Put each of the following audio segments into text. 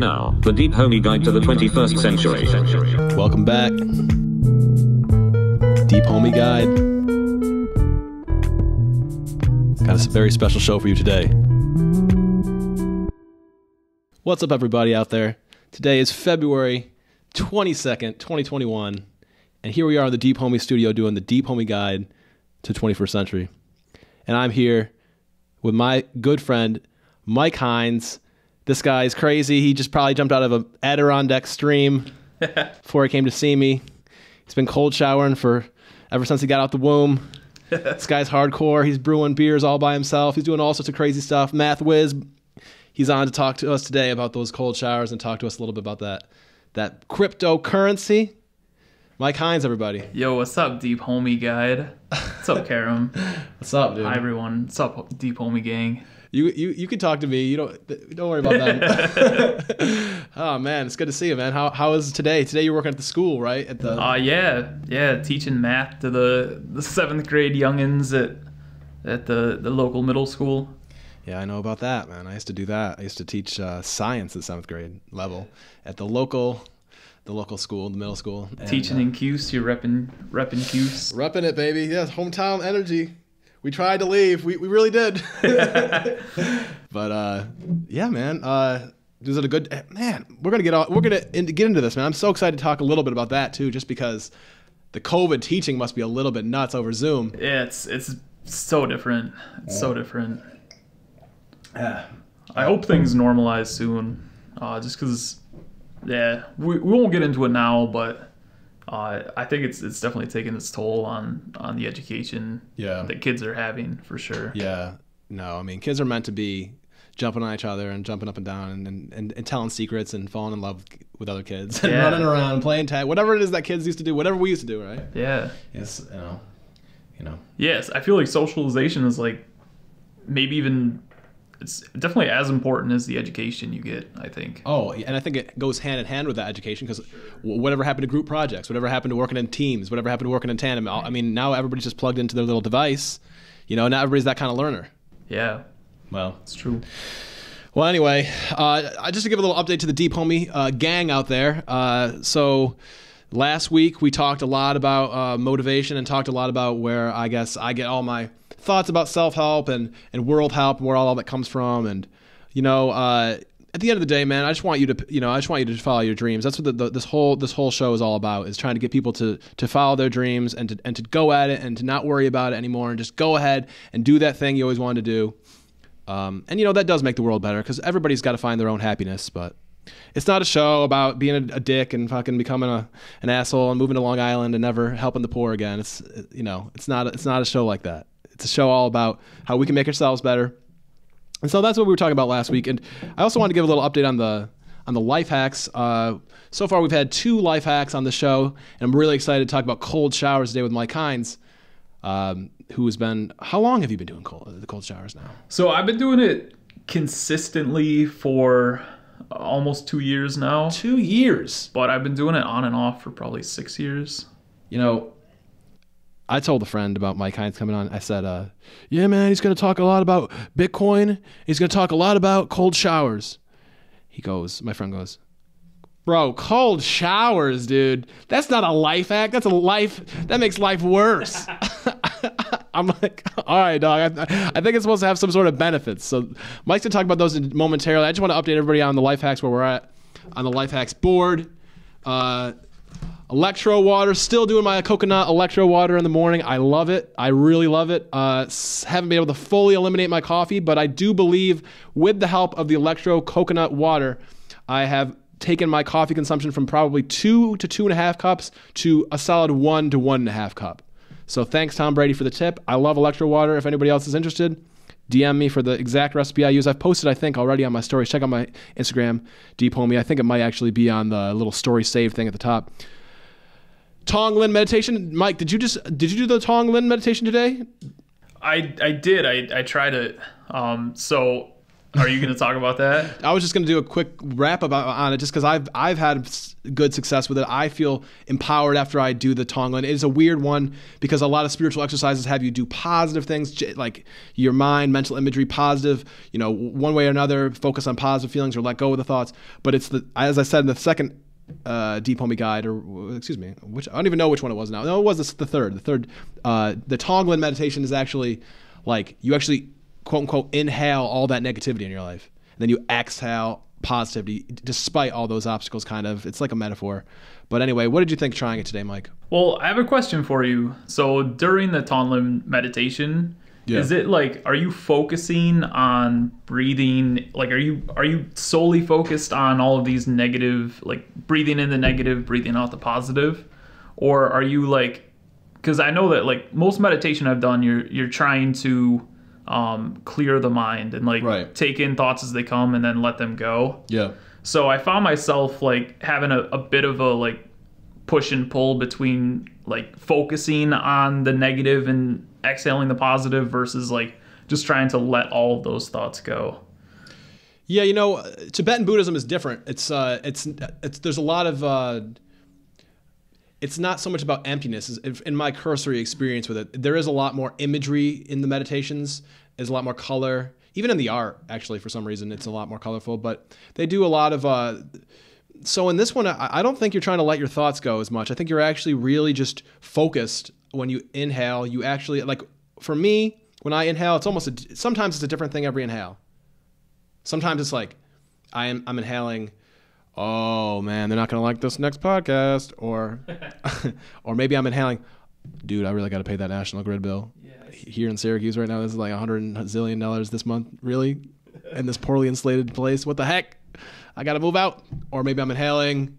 now, the Deep Homie Guide to the 21st Century. Welcome back. Deep Homie Guide. Got a very special show for you today. What's up, everybody out there? Today is February 22nd, 2021, and here we are in the Deep Homie studio doing the Deep Homie Guide to the 21st Century. And I'm here with my good friend, Mike Heins. This guy is crazy. He just probably jumped out of an Adirondack stream before he came to see me. He's been cold showering ever since he got out the womb. This guy's hardcore. He's brewing beers all by himself. He's doing all sorts of crazy stuff. Math-whiz. He's on to talk to us today about those cold showers and talk to us a little bit about that cryptocurrency. Mike Heins, everybody. Yo, what's up, Deep Homie Guide? What's up, Karam? What's up, dude? Hi, everyone. What's up, Deep Homie Gang? You can talk to me. You don't worry about that. Oh man, it's good to see you, man. How is today? Today you're working at the school, right? At the yeah, teaching math to the 7th grade youngins at the local middle school. Yeah, I know about that, man. I used to do that. I used to teach science at 7th grade level at the local school, the middle school. Teaching in Cuse, you're repping Cuse. Repping it, baby. Yes, hometown energy. We tried to leave. We really did. But yeah, man. Was it a good man? We're gonna get into this, man. I'm so excited to talk a little bit about that too, just because the COVID teaching must be a little bit nuts over Zoom. Yeah, it's so different. It's so different. Yeah. I hope things normalize soon. Just because, yeah, we won't get into it now, but I think it's definitely taking its toll on the education that kids are having, for sure. Yeah. No, I mean, kids are meant to be jumping on each other and jumping up and down and telling secrets and falling in love with other kids and running around and playing tag, whatever it is that kids used to do, whatever we used to do, right? Yeah. Yes, you know. Yes, I feel like socialization is like maybe even... It's definitely as important as the education you get, I think. Oh, and I think it goes hand in hand with that education, because whatever happened to group projects, whatever happened to working in teams, whatever happened to working in tandem, I mean, now everybody's just plugged into their little device. Now everybody's that kind of learner. Yeah. Well, it's true. Well, anyway, just to give a little update to the Deep Homie gang out there. So last week we talked a lot about motivation and talked a lot about where I guess I get all my thoughts about self-help and world help and where all that comes from. And at the end of the day, man, I just want you to follow your dreams. That's what this whole show is all about, is trying to get people to follow their dreams and to go at it and to not worry about it anymore and just go ahead and do that thing you always wanted to do. And that does make the world better, because everybody's got to find their own happiness. But it's not a show about being a dick and fucking becoming an asshole and moving to Long Island and never helping the poor again. It's not a show like that. It's a show all about how we can make ourselves better. And so that's what we were talking about last week. And I also wanted to give a little update on the life hacks. So far we've had 2 life hacks on the show, and I'm really excited to talk about cold showers today with Mike Heins, who's been... How long have you been doing the cold showers now? So I've been doing it consistently for almost 2 years now. 2 years? But I've been doing it on and off for probably 6 years. I told a friend about Mike Heins coming on. I said, yeah, man, he's going to talk a lot about Bitcoin. He's going to talk a lot about cold showers. My friend goes, bro, cold showers, dude. That's not a life hack. That makes life worse. I'm like, all right, dog. I think it's supposed to have some sort of benefits. So Mike's going to talk about those momentarily. I just want to update everybody on the life hacks, where we're at on the life hacks board. Electro water, still doing my coconut electro water in the morning. I love it. I really love it. Haven't been able to fully eliminate my coffee, but I do believe with the help of the electro coconut water, I have taken my coffee consumption from probably 2 to 2.5 cups to a solid 1 to 1.5 cup. So thanks, Tom Brady, for the tip. I love electro water. If anybody else is interested, DM me for the exact recipe I use. I've posted, I think, already on my stories. Check out my Instagram, Deep Homie. I think it might actually be on the little story save thing at the top. Tong Lin meditation. Mike, did you do the Tong Lin meditation today? I did. I tried it. So Are you going to talk about that? I was just going to do a quick wrap on it just because I've had good success with it. I feel empowered after I do the Tonglen. It is a weird one because a lot of spiritual exercises have you do positive things, like your mind, mental imagery, positive, one way or another, focus on positive feelings or let go of the thoughts. But it's as I said in the second Deep Homey Guide, or excuse me, I don't even know which one it was now. No, it was the third. The Tonglen meditation is actually like you actually quote unquote inhale all that negativity in your life, and then you exhale positivity despite all those obstacles. Kind of, it's like a metaphor. But anyway, what did you think trying it today, Mike? Well, I have a question for you. So during the Tonglen meditation, is it like, are you focusing on breathing? Like, are you solely focused on all of these negative, like breathing in the negative, breathing out the positive, or are you like? Because I know that like most meditation I've done, you're trying to clear the mind and like take in thoughts as they come and then let them go. Yeah. So I found myself like having a bit of a like push and pull between like focusing on the negative and exhaling the positive versus like just trying to let all of those thoughts go. Yeah, Tibetan Buddhism is different. It's there's a lot of it's not so much about emptiness. In my cursory experience with it, there is a lot more imagery in the meditations. There's a lot more color. Even in the art, actually, for some reason, it's a lot more colorful. But they do a lot of... so in this one, I don't think you're trying to let your thoughts go as much. I think you're actually really just focused when you inhale. You actually... Like, for me, when I inhale, it's almost... sometimes it's a different thing every inhale. Sometimes it's like, I'm inhaling... Oh man, they're not gonna like this next podcast, or maybe I'm inhaling. Dude, I really got to pay that National Grid bill. Yes. Here in Syracuse right now, this is like $100 zillion this month. Really, in this poorly insulated place. What the heck? I got to move out. Or maybe I'm inhaling.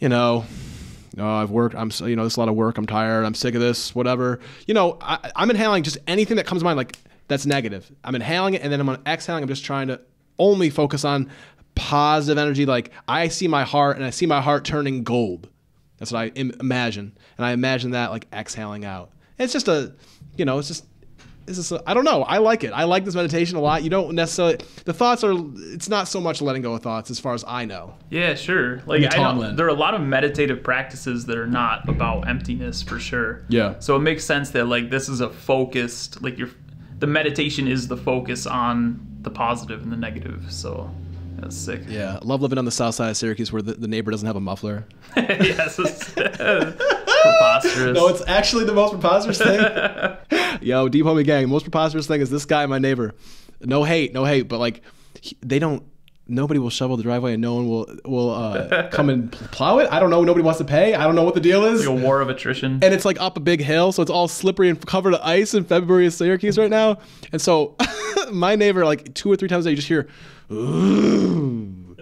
I've worked. This is a lot of work. I'm tired. I'm sick of this. Whatever. I'm inhaling just anything that comes to mind. Like that's negative. I'm inhaling it, and then I'm exhaling. I'm just trying to only focus on positive energy. Like I see my heart, and I see my heart turning gold. That's what I imagine, and I imagine that like exhaling out. And it's just I don't know. I like it. I like this meditation a lot. You don't necessarily, the thoughts are, it's not so much letting go of thoughts as far as I know. Yeah, sure. Like I know there are a lot of meditative practices that are not about emptiness for sure. Yeah. So it makes sense that like this is a focused, like the meditation is the focus on the positive and the negative. So that's sick. Yeah, I love living on the south side of Syracuse where the neighbor doesn't have a muffler. Yes, it's preposterous. No, it's actually the most preposterous thing. Yo, Deep Homie Gang, the most preposterous thing is this guy, my neighbor. No hate, but like nobody will shovel the driveway and no one will come and plow it. I don't know. Nobody wants to pay. I don't know what the deal is. It's like a war of attrition. And it's like up a big hill, so it's all slippery and covered in ice in February in Syracuse right now. And so my neighbor, like 2 or 3 times a day, you just hear, ooh,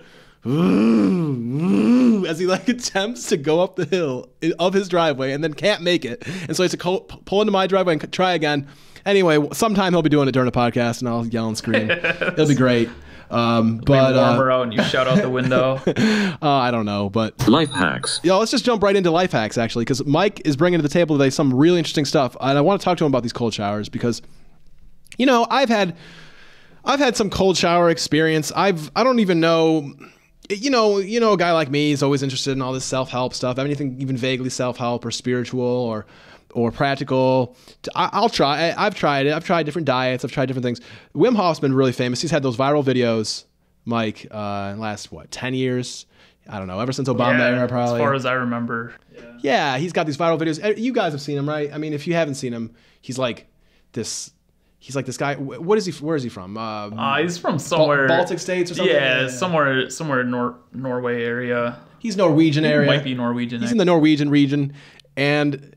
ooh, ooh, as he like attempts to go up the hill of his driveway and then can't make it. And so he has to pull into my driveway and try again. Anyway, sometime he'll be doing it during a podcast and I'll yell and scream. It'll be great. But warmer out and you shout out the window. I don't know, but life hacks. Let's just jump right into life hacks actually, because Mike is bringing to the table today some really interesting stuff, and I want to talk to him about these cold showers because, I've had some cold shower experience. I don't even know. A guy like me is always interested in all this self-help stuff. Anything even vaguely self-help or spiritual or practical. I'll try. I've tried it. I've tried different diets. I've tried different things. Wim Hof's been really famous. He's had those viral videos, Mike, last 10 years? I don't know. Ever since Obama era, probably. As far as I remember. Yeah, he's got these viral videos. You guys have seen him, right? I mean, if you haven't seen him, he's like this guy. Where is he from? He's from somewhere Baltic states or something. Yeah, somewhere Norway area. He's Norwegian area. He might be Norwegian. He's in the Norwegian region, and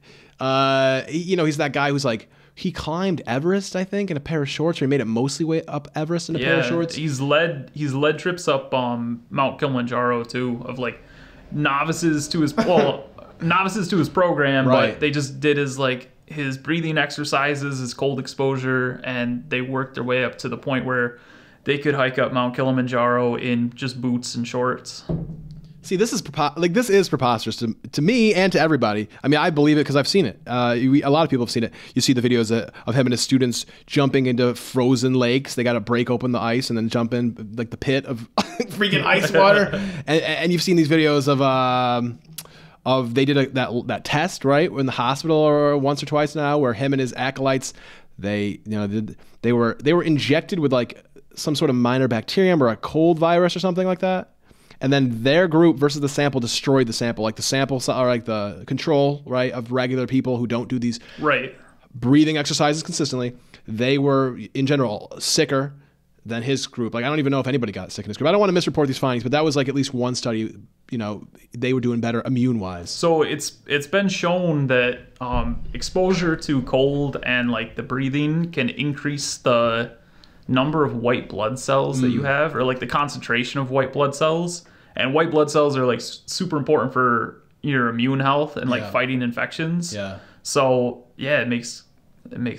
he's that guy who's like he climbed Everest, I think, in a pair of shorts, or he made it mostly way up Everest in a pair of shorts. He's led trips up Mount Kilimanjaro too, of like novices to his program, right. But they just did his breathing exercises, his cold exposure, and they worked their way up to the point where they could hike up Mount Kilimanjaro in just boots and shorts. See, this is preposterous to me and to everybody. I mean, I believe it because I've seen it. A lot of people have seen it. You see the videos of him and his students jumping into frozen lakes. They got to break open the ice and then jump in like the pit of freaking ice water. And you've seen these videos of they did that test, right, in the hospital or once or twice now, where him and his acolytes they were injected with like some sort of minor bacterium or a cold virus or something like that. And then their group versus the sample destroyed the sample. Like the sample, or like the control, right, of regular people who don't do these breathing exercises consistently. They were, in general, sicker than his group. Like, I don't even know if anybody got sick in his group. I don't want to misreport these findings, but that was like at least one study, you know, they were doing better immune-wise. So it's been shown that exposure to cold and like the breathing can increase the number of white blood cells that you have, or like the concentration of white blood cells. And white blood cells are like super important for your immune health and like fighting infections. Yeah. So yeah, it makes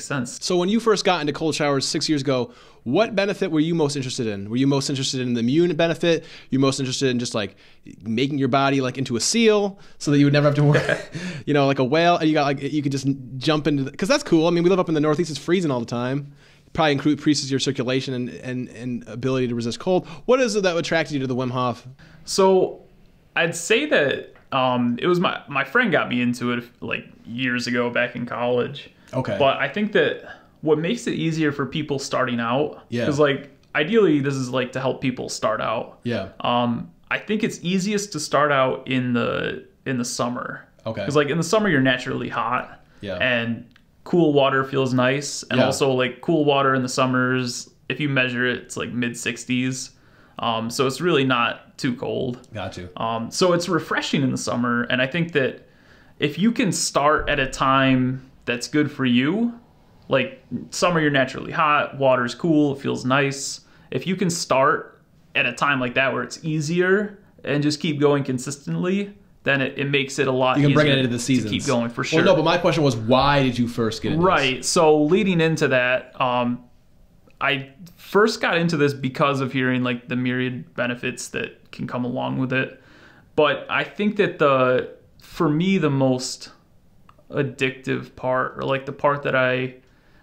sense. So when you first got into cold showers 6 years ago, what benefit were you most interested in? Were you most interested in the immune benefit? You most interested in just like making your body like into a seal so that you would never have to worry, you know, like a whale, and you could just jump into because that's cool. I mean, we live up in the Northeast; it's freezing all the time. Probably increases your circulation and ability to resist cold. What is it that attracted you to the Wim Hof? So I'd say that it was my friend got me into it like years ago back in college. Okay. But I think that what makes it easier for people starting out, because like ideally this is like to help people start out. Yeah. I think it's easiest to start out in the summer. Okay. Because like in the summer you're naturally hot. Yeah. And cool water feels nice, and also like cool water in the summers, if you measure it, it's like mid-60s. So it's really not too cold. Got you. So it's refreshing in the summer, and I think that if you can start at a time that's good for you, like summer you're naturally hot, water's cool, it feels nice. If you can start at a time like that where it's easier and just keep going consistently, then it makes it a lot easier. You can bring it into the seasons. To keep going for sure. Well, no, but my question was, why did you first get into this? So leading into that, I first got into this because of hearing like the myriad benefits that can come along with it. But I think that for me, the most addictive part, or like the part that I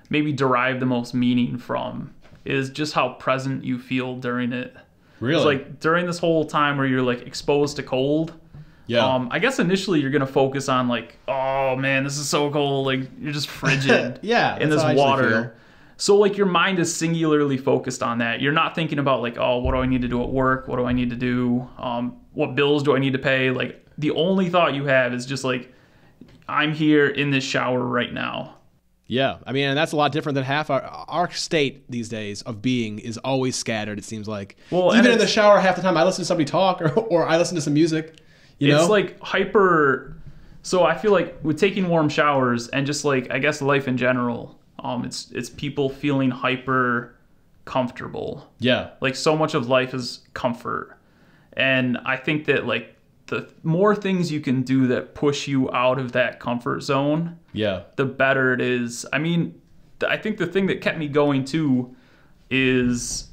maybe derive the most meaning from, is just how present you feel during it. Really? It's like during this whole time where you're like exposed to cold. Yeah. I guess initially you're gonna focus on like, oh man, this is so cold. Like you're just frigid. In this water. So like your mind is singularly focused on that. You're not thinking about like, oh, what do I need to do at work? What do I need to do? What bills do I need to pay? Like the only thought you have is just like, I'm here in this shower right now. Yeah, I mean, and that's a lot different than half our state these days of being is always scattered. It seems like. Well, even in the shower, half the time I listen to somebody talk or I listen to some music. It's like hyper. So I feel like with taking warm showers and just like, I guess life in general, it's people feeling hyper comfortable. Yeah. Like so much of life is comfort. And I think that like the more things you can do that push you out of that comfort zone, the better it is. I mean, I think the thing that kept me going too is,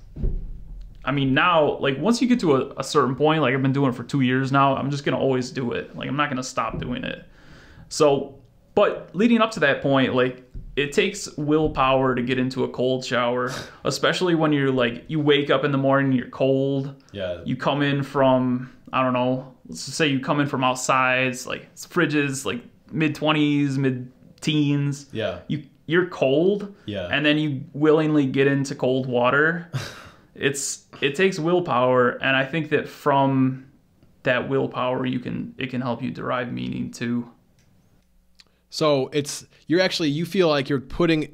I mean, now, like, once you get to a certain point, like, I've been doing it for 2 years now, I'm just going to always do it. Like, I'm not going to stop doing it. So, but leading up to that point, like, it takes willpower to get into a cold shower, especially when you're, like, you wake up in the morning, you're cold. Yeah. You come in from, I don't know, let's just say you come in from outside, it's, like, it's fridges, like, mid-20s, mid-teens. Yeah. You're cold. Yeah. And then you willingly get into cold water. It takes willpower, and I think that from that willpower it can help you derive meaning too. So you feel like you're putting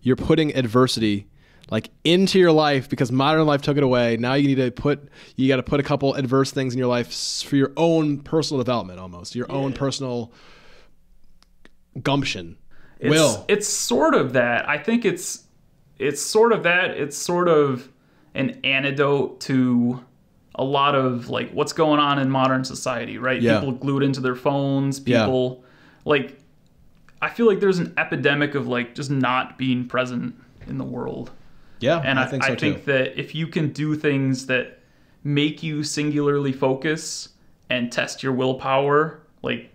adversity like into your life because modern life took it away. Now you got to put a couple adverse things in your life for your own personal development, almost your own personal gumption. It's sort of that. I think it's sort of that. It's sort of an antidote to a lot of like what's going on in modern society, right? Yeah. People glued into their phones, people like, I feel like there's an epidemic of like just not being present in the world. Yeah. And I think so too. I think that if you can do things that make you singularly focus and test your willpower. Like,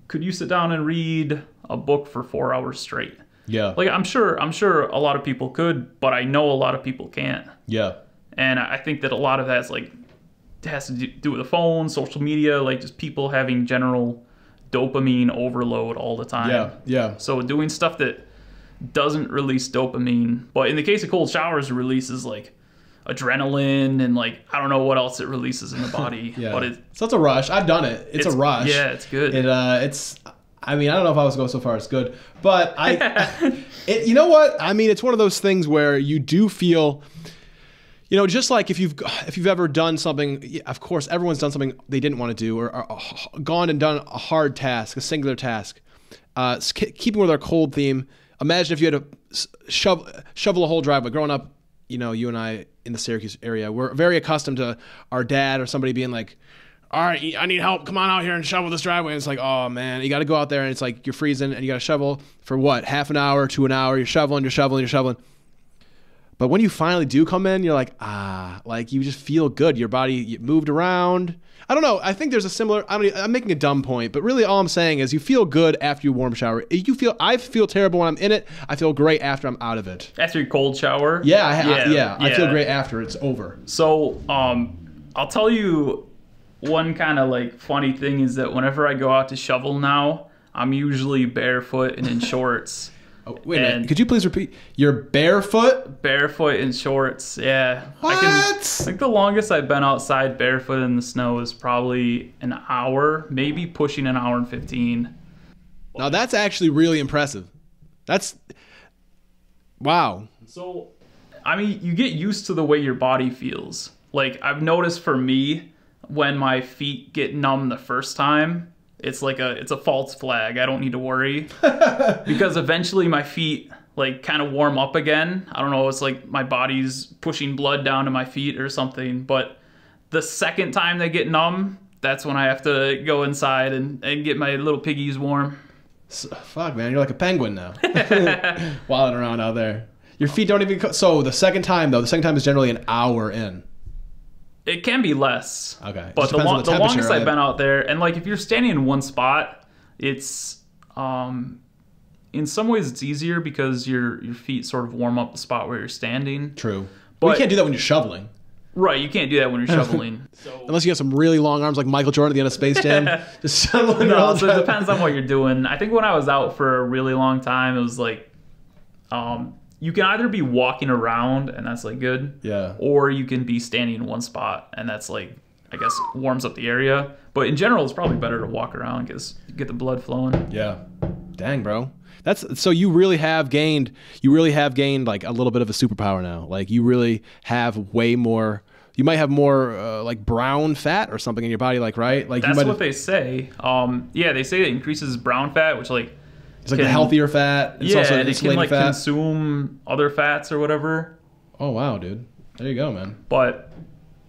could you sit down and read a book for 4 hours straight? Yeah. Like, I'm sure a lot of people could, but I know a lot of people can't. Yeah. And I think that a lot of that's like has to do with the phone, social media, like just people having general dopamine overload all the time. Yeah. Yeah. So doing stuff that doesn't release dopamine, but in the case of cold showers, it releases like adrenaline and like I don't know what else it releases in the body. Yeah. But so it's a rush. I've done it. It's a rush. Yeah, it's good. It's. I mean, I don't know if I was going so far as good, but you know what? I mean, it's one of those things where you do feel, you know, just like if you've ever done something, of course, everyone's done something they didn't want to do or gone and done a hard task, a singular task. Keeping with our cold theme, imagine if you had to shovel a whole driveway. Growing up, you know, you and I in the Syracuse area, we're very accustomed to our dad or somebody being like, all right, I need help. Come on out here and shovel this driveway. And it's like, oh, man, you got to go out there and it's like you're freezing and you got to shovel for what, half an hour to an hour. You're shoveling. But when you finally do come in, you're like, like you just feel good. Your body moved around. I don't know. I think there's a similar, I'm making a dumb point, but really all I'm saying is you feel good after you warm shower. I feel terrible when I'm in it. I feel great after I'm out of it. After your cold shower? Yeah. I feel great after it's over. So I'll tell you one kind of like funny thing is that whenever I go out to shovel now, I'm usually barefoot and in shorts. Oh, wait a minute. Could you please repeat? You're barefoot? Barefoot in shorts, yeah. What? I think the longest I've been outside barefoot in the snow is probably an hour, maybe pushing an hour and 15. Now that's actually really impressive. That's, wow. So, I mean, you get used to the way your body feels. Like, I've noticed for me, when my feet get numb the first time, it's a false flag. I don't need to worry because eventually my feet like kind of warm up again. I don't know. It's like my body's pushing blood down to my feet or something. But the second time they get numb, that's when I have to go inside and get my little piggies warm. Fuck, man. You're like a penguin now. Wilding around out there. Your feet don't even... So the second time is generally an hour in. It can be less. Okay. But the longest I've been out there, and like if you're standing in one spot, it's in some ways it's easier because your feet sort of warm up the spot where you're standing. True. But you can't do that when you're shoveling. Right, you can't do that when you're shoveling. Unless you have some really long arms like Michael Jordan at the end of Space Jam. Just shoveling. No, so it depends on what you're doing. I think when I was out for a really long time, it was like you can either be walking around and that's like good. Yeah. Or you can be standing in one spot and that's like, I guess, warms up the area. But in general, it's probably better to walk around because you get the blood flowing. Yeah. Dang, bro. So you really have gained like a little bit of a superpower now. Like you really have way more, you might have more like brown fat or something in your body, like, right? Like that's what they say. Yeah, they say it increases brown fat, which like, it's like the healthier fat. It's also and it can like fat. Consume other fats or whatever. Oh wow, dude! There you go, man. But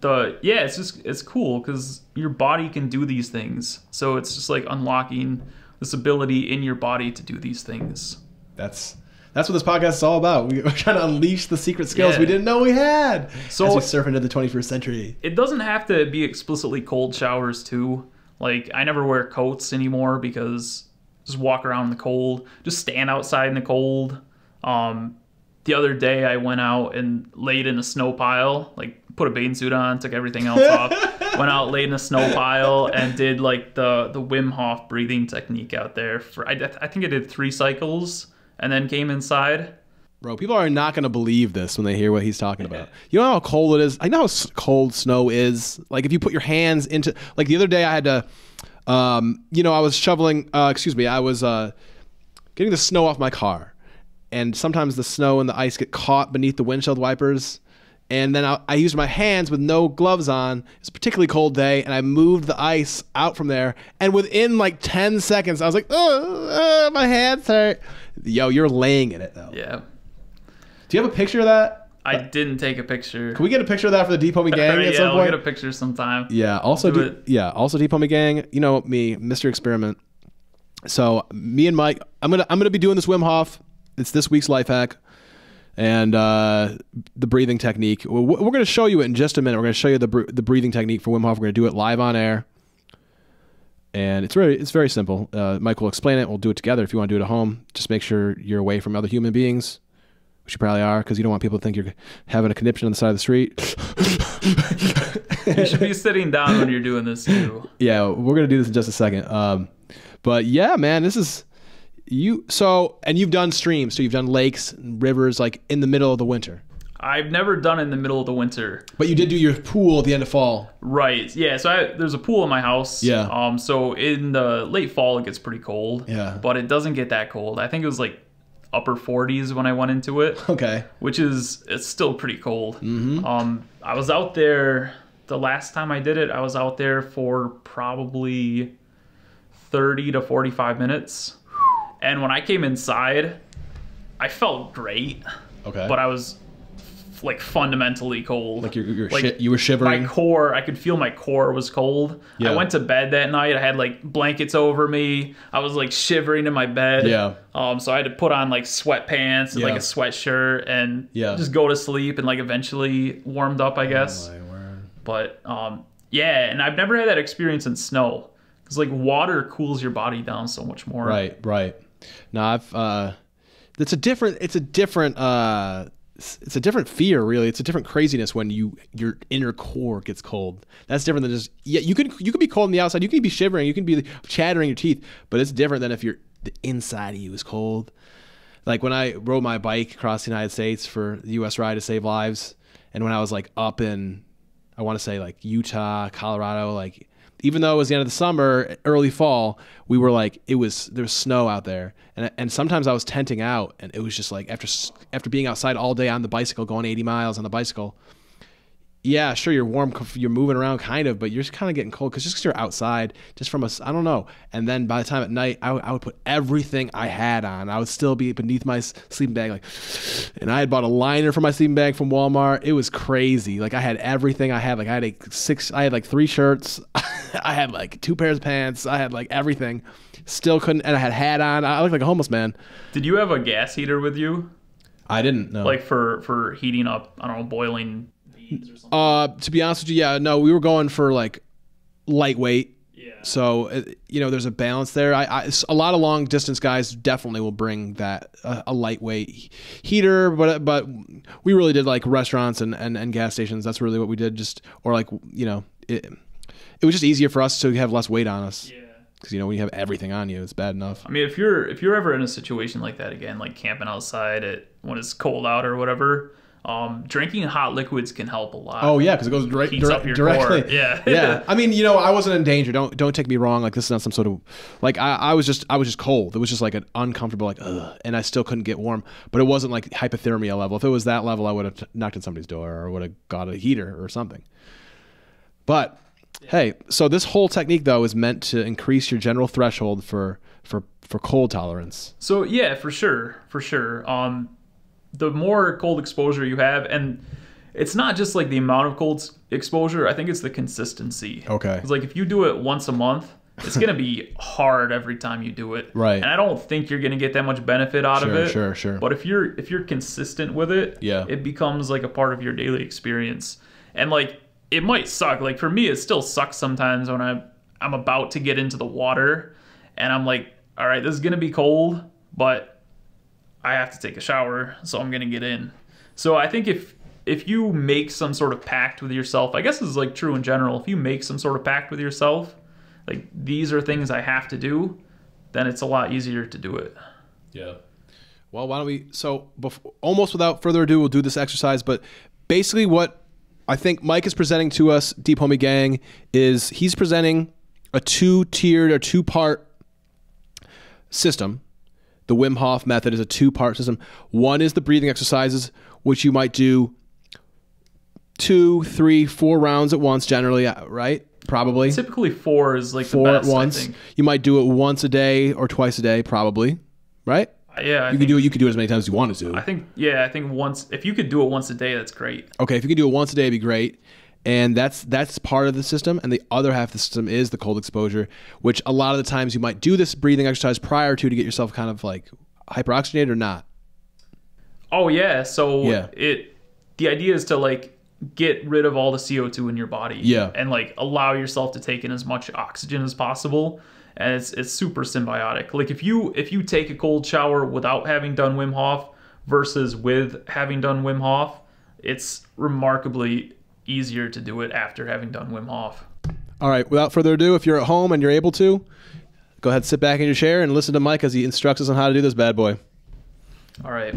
it's cool because your body can do these things. So it's just like unlocking this ability in your body to do these things. That's what this podcast is all about. We're trying to unleash the secret skills we didn't know we had. So as we surf into the 21st century. It doesn't have to be explicitly cold showers too. Like I never wear coats anymore because. Just walk around in the cold. Just stand outside in the cold. The other day I went out and laid in a snow pile. Like put a bathing suit on, took everything else off. Went out, laid in a snow pile, and did like the Wim Hof breathing technique out there. I think I did 3 cycles, and then came inside. Bro, people are not going to believe this when they hear what he's talking about. You know how cold it is? I know how cold snow is. Like if you put your hands into... Like the other day I had to... I was shoveling, I was getting the snow off my car. And sometimes the snow and the ice get caught beneath the windshield wipers. And then I used my hands with no gloves on. It's a particularly cold day. And I moved the ice out from there. And within like 10 seconds, I was like, my hands hurt. Yo, you're laying in it though. Yeah. Do you have a picture of that? I didn't take a picture. Can we get a picture of that for the Deep Homie Gang at some point? Yeah, we'll get a picture sometime. Yeah, also Deep Homie Gang. You know me, Mr. Experiment. So me and Mike, I'm gonna be doing this Wim Hof. It's this week's life hack, and the breathing technique. We're gonna show you it in just a minute. We're gonna show you the breathing technique for Wim Hof. We're gonna do it live on air. And it's very simple. Mike will explain it. We'll do it together. If you want to do it at home, just make sure you're away from other human beings, which you probably are, because you don't want people to think you're having a conniption on the side of the street. You should be sitting down when you're doing this too. Yeah, we're gonna do this in just a second. But yeah, man, this is you. So, and you've done streams, so you've done lakes and rivers, like in the middle of the winter. I've never done it in the middle of the winter. But you did do your pool at the end of fall. Right. Yeah. So there's a pool in my house. Yeah. So in the late fall, it gets pretty cold. Yeah. But it doesn't get that cold. I think it was like upper 40s when I went into it. Okay. It's still pretty cold. Mm-hmm. I was out there, the last time I did it, I was out there for probably 30 to 45 minutes. And when I came inside, I felt great. Okay. But I was like fundamentally cold. Like you were shivering. My core, I could feel my core was cold. Yeah. I went to bed that night. I had like blankets over me. I was like shivering in my bed. Yeah. So I had to put on like sweatpants and like a sweatshirt and just go to sleep, and like eventually warmed up, I guess. Oh, my word. But yeah, and I've never had that experience in snow, because like water cools your body down so much more. Right. No, it's a different fear, really. It's a different craziness when your inner core gets cold. That's different than just you can be cold on the outside. You can be shivering. You can be chattering your teeth. But it's different than if the inside of you is cold. Like when I rode my bike across the United States for the U.S. ride to save lives, and when I was like up in, I want to say like Utah, Colorado, like even though it was the end of the summer, early fall, we were like there was snow out there, and sometimes I was tenting out, and it was just like after being outside all day on the bicycle, going 80 miles on the bicycle. Yeah, sure, you're warm, you're moving around kind of, but you're just kind of getting cold because you're outside, just from I don't know. And then by the time at night, I would put everything I had on. I would still be beneath my sleeping bag, and I had bought a liner for my sleeping bag from Walmart. It was crazy. Like I had everything I had. Like I had like 3 shirts. I had like 2 pairs of pants. I had like everything. Still couldn't, and I had a hat on. I looked like a homeless man. Did you have a gas heater with you? I didn't, no. Like for heating up, I don't know, boiling beans or something? To be honest with you, yeah, no, we were going for like lightweight. Yeah. So, there's a balance there. A lot of long distance guys definitely will bring that, a lightweight heater, but we really did like restaurants and gas stations. That's really what we did. It was just easier for us to have less weight on us. Yeah. Because when you have everything on you, it's bad enough. I mean, if you're ever in a situation like that again, like camping outside when it's cold out or whatever, drinking hot liquids can help a lot. Oh yeah, because it goes directly. Core. Yeah. Yeah. I mean, I wasn't in danger. Don't take me wrong. Like this is not some sort of like I was just cold. It was just like an uncomfortable and I still couldn't get warm. But it wasn't like hypothermia level. If it was that level, I would have knocked on somebody's door or would have got a heater or something. But hey, so this whole technique though is meant to increase your general threshold for cold tolerance. So yeah, for sure. The more cold exposure you have, and it's not just like the amount of cold exposure, I think it's the consistency. Okay. It's like if you do it once a month, it's going to be hard every time you do it. Right. And I don't think you're going to get that much benefit out of it. Sure. But if you're consistent with it, it becomes like a part of your daily experience. And like it might suck. Like for me, it still sucks sometimes when I'm about to get into the water and I'm like, all right, this is going to be cold, but I have to take a shower, so I'm going to get in. So I think if you make some sort of pact with yourself, I guess this is like true in general, if you make some sort of pact with yourself, like these are things I have to do, then it's a lot easier to do it. Yeah. Well, why don't we, almost without further ado, we'll do this exercise, but basically what I think Mike is presenting to us, Deep Homie Gang, is he's presenting a 2-tiered or 2-part system. The Wim Hof method is a 2-part system. One is the breathing exercises, which you might do 2, 3, 4 rounds at once generally, right? Probably. Typically 4 is like 4 the best, at once. I think. You might do it once a day or twice a day, probably, right? Yeah. You could do it as many times as you wanted to. I think once, if you could do it once a day, that's great. Okay, if you could do it once a day, it'd be great. And that's part of the system. And the other half of the system is the cold exposure, which a lot of the times you might do this breathing exercise prior to get yourself kind of like hyperoxygenated or not. Oh yeah. So the idea is to like get rid of all the CO2 in your body. Yeah. And like allow yourself to take in as much oxygen as possible. And it's super symbiotic. Like if you take a cold shower without having done Wim Hof versus with having done Wim Hof, it's remarkably easier to do it after having done Wim Hof. All right, without further ado, if you're at home and you're able to, go ahead, sit back in your chair and listen to Mike as he instructs us on how to do this bad boy. All right.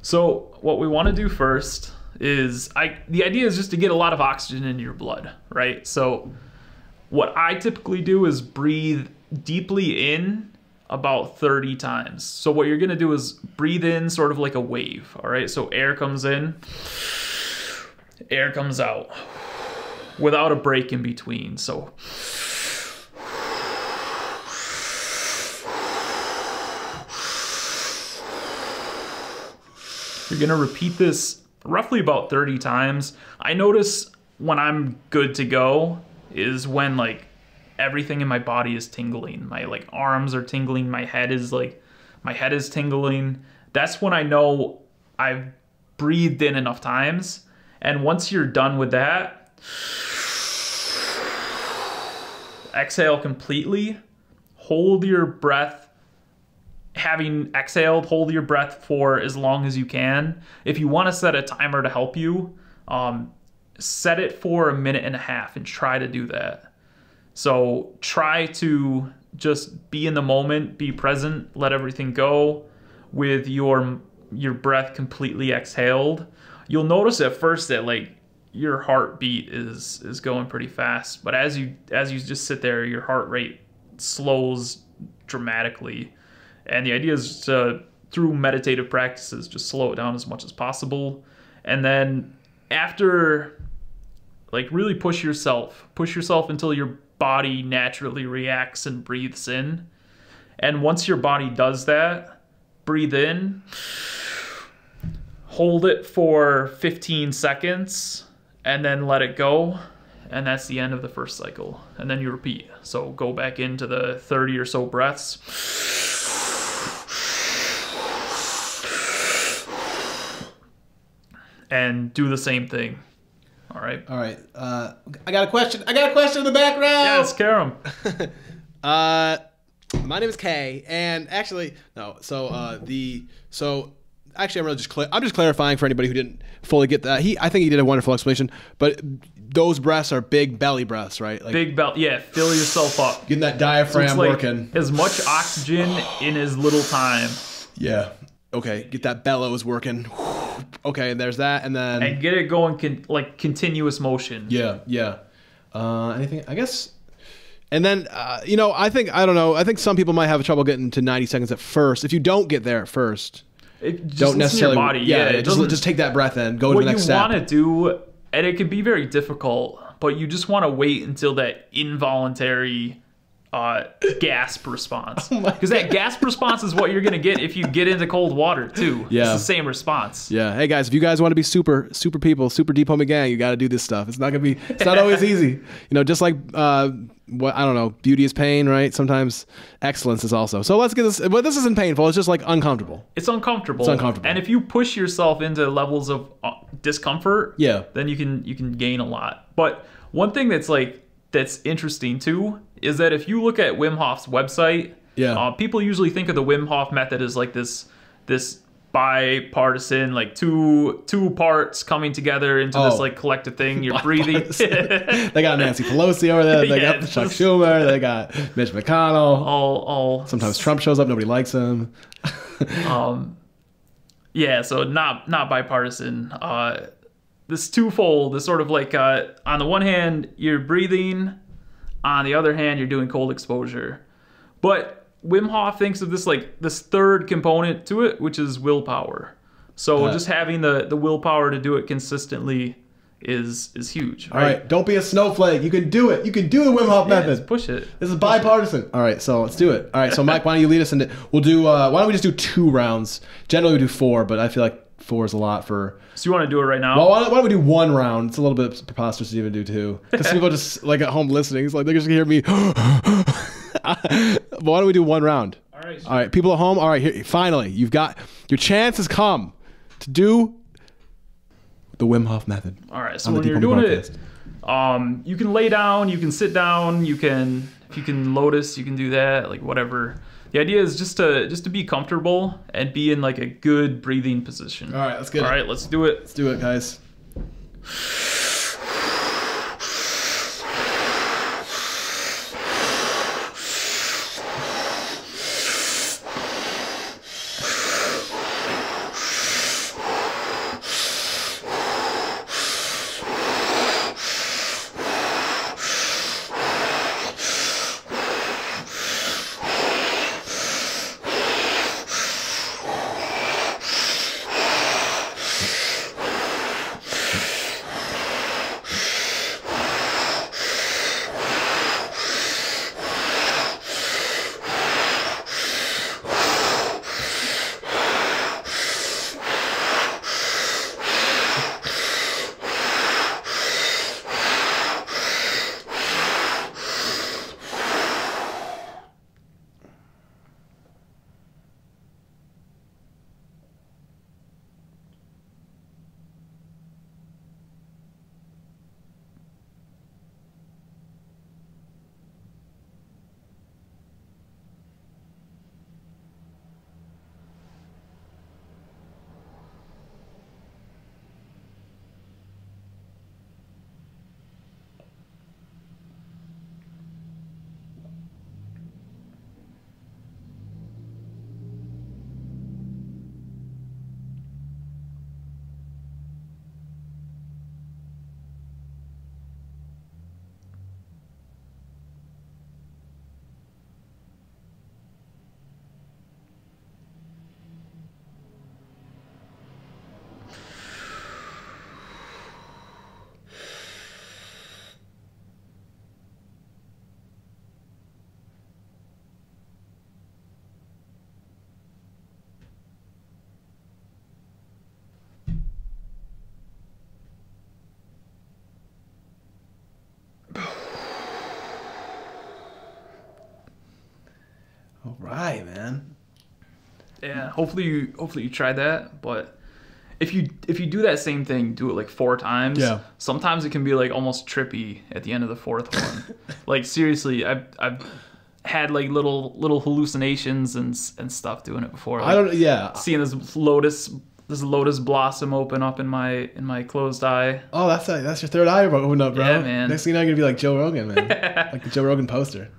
So what we want to do first is, the idea is just to get a lot of oxygen into your blood, right? So what I typically do is breathe deeply in about 30 times. So what you're going to do is breathe in sort of like a wave, all right? So air comes in, air comes out without a break in between. So you're going to repeat this roughly about 30 times. I notice when I'm good to go is when like everything in my body is tingling. My like arms are tingling, my head is tingling. That's when I know I've breathed in enough times. And once you're done with that, exhale completely, hold your breath. Having exhaled, hold your breath for as long as you can. If you want to set a timer to help you, set it for 1.5 minutes and try to do that. So try to just be in the moment, be present, let everything go with your breath completely exhaled. You'll notice at first that like your heartbeat is going pretty fast, but as you just sit there, your heart rate slows dramatically. And the idea is to, through meditative practices, just slow it down as much as possible. And then after, like really push yourself until your body naturally reacts and breathes in. And once your body does that, breathe in, hold it for 15 seconds, and then let it go. And that's the end of the first cycle. And then you repeat. So go back into the 30 or so breaths. And do the same thing. All right. All right. I got a question. I got a question in the background. Yes, Karam. My name is Kay, and actually, no. So actually, I'm just clarifying for anybody who didn't fully get that. I think he did a wonderful explanation, but those breaths are big belly breaths, right? Like, big belly. Yeah. Fill yourself up. Getting that diaphragm so it's working. Like as much oxygen in as little time. Yeah. Okay. Get that bellows working. Okay, and there's that, and get it going like continuous motion. Yeah, yeah. Anything? I guess. And then I think some people might have trouble getting to 90 seconds at first. If you don't get there at first, don't necessarily. Your body. Yeah, just take that breath in. Go to the next step. What you want to do, and it can be very difficult, but you just want to wait until that involuntary gasp response, because that gasp response is what you're gonna get if you get into cold water too. Yeah, it's the same response. Yeah. Hey guys, if you guys want to be super people, super deep homie gang, you got to do this stuff. It's not always easy. Just like what I don't know, beauty is pain, right? Sometimes excellence is also. So let's get this. But this isn't painful. It's just like uncomfortable. It's uncomfortable. And if you push yourself into levels of discomfort, yeah, then you can gain a lot. But one thing that's interesting too is that if you look at Wim Hof's website, people usually think of the Wim Hof method as like this bipartisan, like two parts coming together into this like collective thing. You're breathing. They got Nancy Pelosi over there. They got Chuck Schumer. They got Mitch McConnell. All. Sometimes Trump shows up. Nobody likes him. Yeah. So not bipartisan. This twofold is sort of like on the one hand you're breathing, on the other hand you're doing cold exposure. But Wim Hof thinks of this third component to it, which is willpower. So just having the willpower to do it consistently is huge. Right? All right, don't be a snowflake. You can do it. You can do the Wim Hof method. Let's push it. This is bipartisan. All right, so let's do it. All right, so Mike, why don't you lead us into? We'll do. Why don't we just do 2 rounds? Generally we do 4, but I feel like 4 is a lot for. So you want to do it right now? Well, why don't we do 1 round? It's a little bit preposterous to even do 2, because people just like at home listening. It's like they're just gonna hear me. But why don't we do 1 round? All right. Sure. All right, people at home. All right, here, finally, you've got your chance has come to do the Wim Hof method. All right. So when you're doing it, you can lay down, you can sit down, you can, if you can lotus, you can do that, like whatever. The idea is just to be comfortable and be in like a good breathing position. All right, let's get it. All right, let's do it. Let's do it, guys. All right, man. Yeah, hopefully you try that, but if you do that same thing, do it like 4 times. Yeah. Sometimes it can be like almost trippy at the end of the 4th one. Like seriously, I've had like little hallucinations and stuff doing it before. Like, seeing this lotus blossom open up in my closed eye. Oh, that's your third eye opened up, bro. Yeah, man. Next thing you know, you're gonna be like Joe Rogan, man. Like the Joe Rogan poster.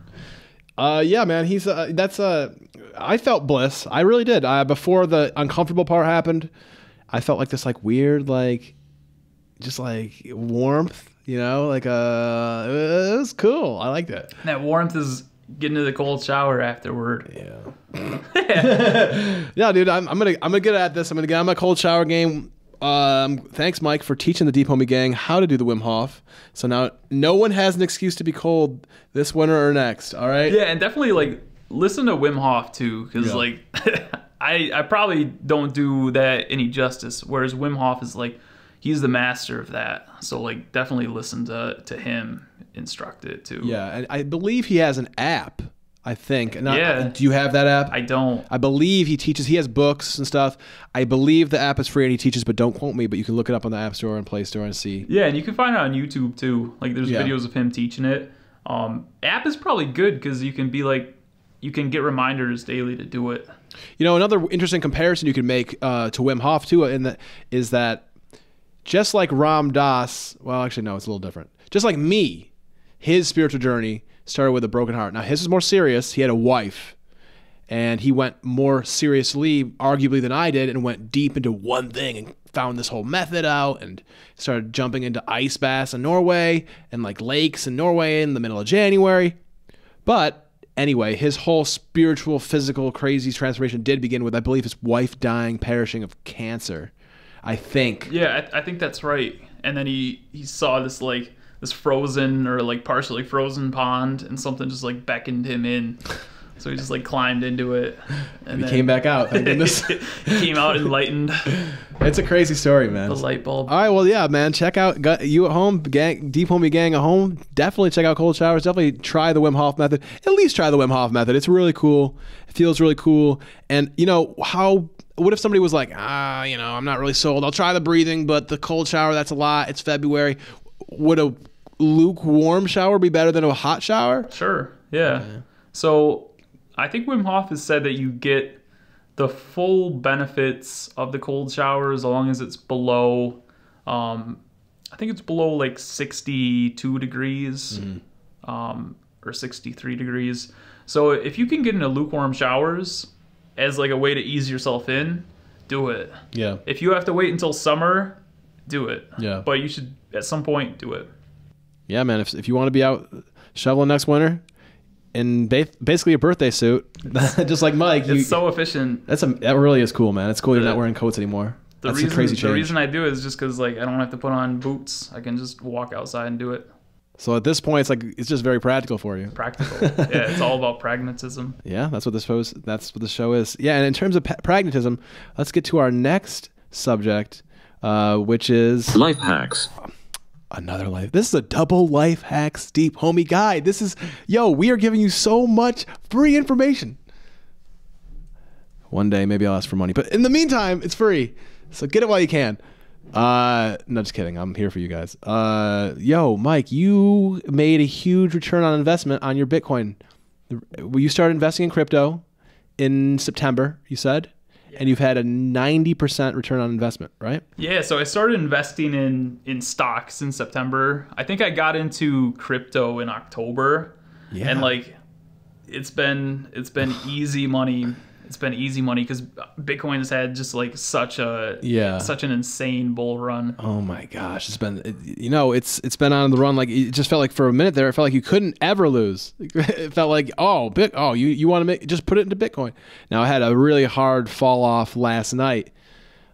Yeah, man. He's I felt bliss. I really did. Before the uncomfortable part happened, I felt like this like weird just like warmth. You know, like it was cool. I liked it. And that warmth is getting to the cold shower afterward. Yeah. Yeah, dude. I'm gonna get at this. I'm gonna get on my cold shower game. Thanks, Mike, for teaching the Deep Homie Gang how to do the Wim Hof. So now no one has an excuse to be cold this winter or next. All right. Yeah, and definitely like listen to Wim Hof too, because like I probably don't do that any justice. Whereas Wim Hof is like he's the master of that. So like definitely listen to him instruct it too. Yeah, and I believe he has an app. I think. Yeah. Do you have that app? I don't. I believe he teaches. He has books and stuff. I believe the app is free and he teaches, but don't quote me. But you can look it up on the App Store and Play Store and see. Yeah, and you can find it on YouTube too. Like there's videos of him teaching it. App is probably good because you can get reminders daily to do it. You know, another interesting comparison you can make to Wim Hof too, is that just like Ram Dass. Well, actually, no, it's a little different. Just like me, his spiritual journey started with a broken heart. Now his is more serious. He had a wife, and he went more seriously, arguably, than I did, and went deep into one thing and found this whole method out and started jumping into ice baths in Norway and like lakes in Norway in the middle of January. But anyway, his whole spiritual, physical, crazy transformation did begin with, I believe, his wife dying, perishing of cancer. I think. Yeah, I think that's right. And then he saw this like this frozen or like partially frozen pond, and something just like beckoned him in. So he just like climbed into it, and he came back out. Thank goodness. He came out enlightened. It's a crazy story, man. The light bulb. All right, well, yeah, man. Check out you at home, gang, Deep Homie Gang at home. Definitely check out cold showers. Definitely try the Wim Hof method. At least try the Wim Hof method. It's really cool. It feels really cool. And you know how what if somebody was like, I'm not really sold. I'll try the breathing, but the cold shower, that's a lot. It's February. Would a lukewarm shower be better than a hot shower? Sure. Yeah. So I think Wim Hof has said that you get the full benefits of the cold shower as long as it's below, I think it's below like 62 degrees or 63 degrees. So if you can get into lukewarm showers as like a way to ease yourself in, do it. Yeah. If you have to wait until summer, do it. Yeah. But you should at some point do it. Yeah, man. If you want to be out shoveling next winter in basically a birthday suit, just like Mike, it's so efficient. That really is cool, man. It's cool you're not wearing coats anymore. That's a crazy change. The reason I do it is just because like I don't have to put on boots. I can just walk outside and do it. So at this point, it's just very practical for you. Practical. Yeah, it's all about pragmatism. Yeah, that's what the show is. Yeah, and in terms of pragmatism, let's get to our next subject, which is life hacks. Another life. This is a double life hacks deep homie guide. We are giving you so much free information. One day, maybe I'll ask for money, but in the meantime, it's free. So get it while you can. No, just kidding. I'm here for you guys. Mike, you made a huge return on investment on your Bitcoin. You started investing in crypto in September, you said? And you've had a 90% return on investment, right? Yeah, so I started investing in stocks in September. I think I got into crypto in October. Yeah. And like it's been easy money. It's been easy money because Bitcoin has had just like such an insane bull run. Oh my gosh, it's been on the run. Like it just felt like for a minute there, it felt like you couldn't ever lose. It felt like you want to just put it into Bitcoin. Now I had a really hard fall off last night,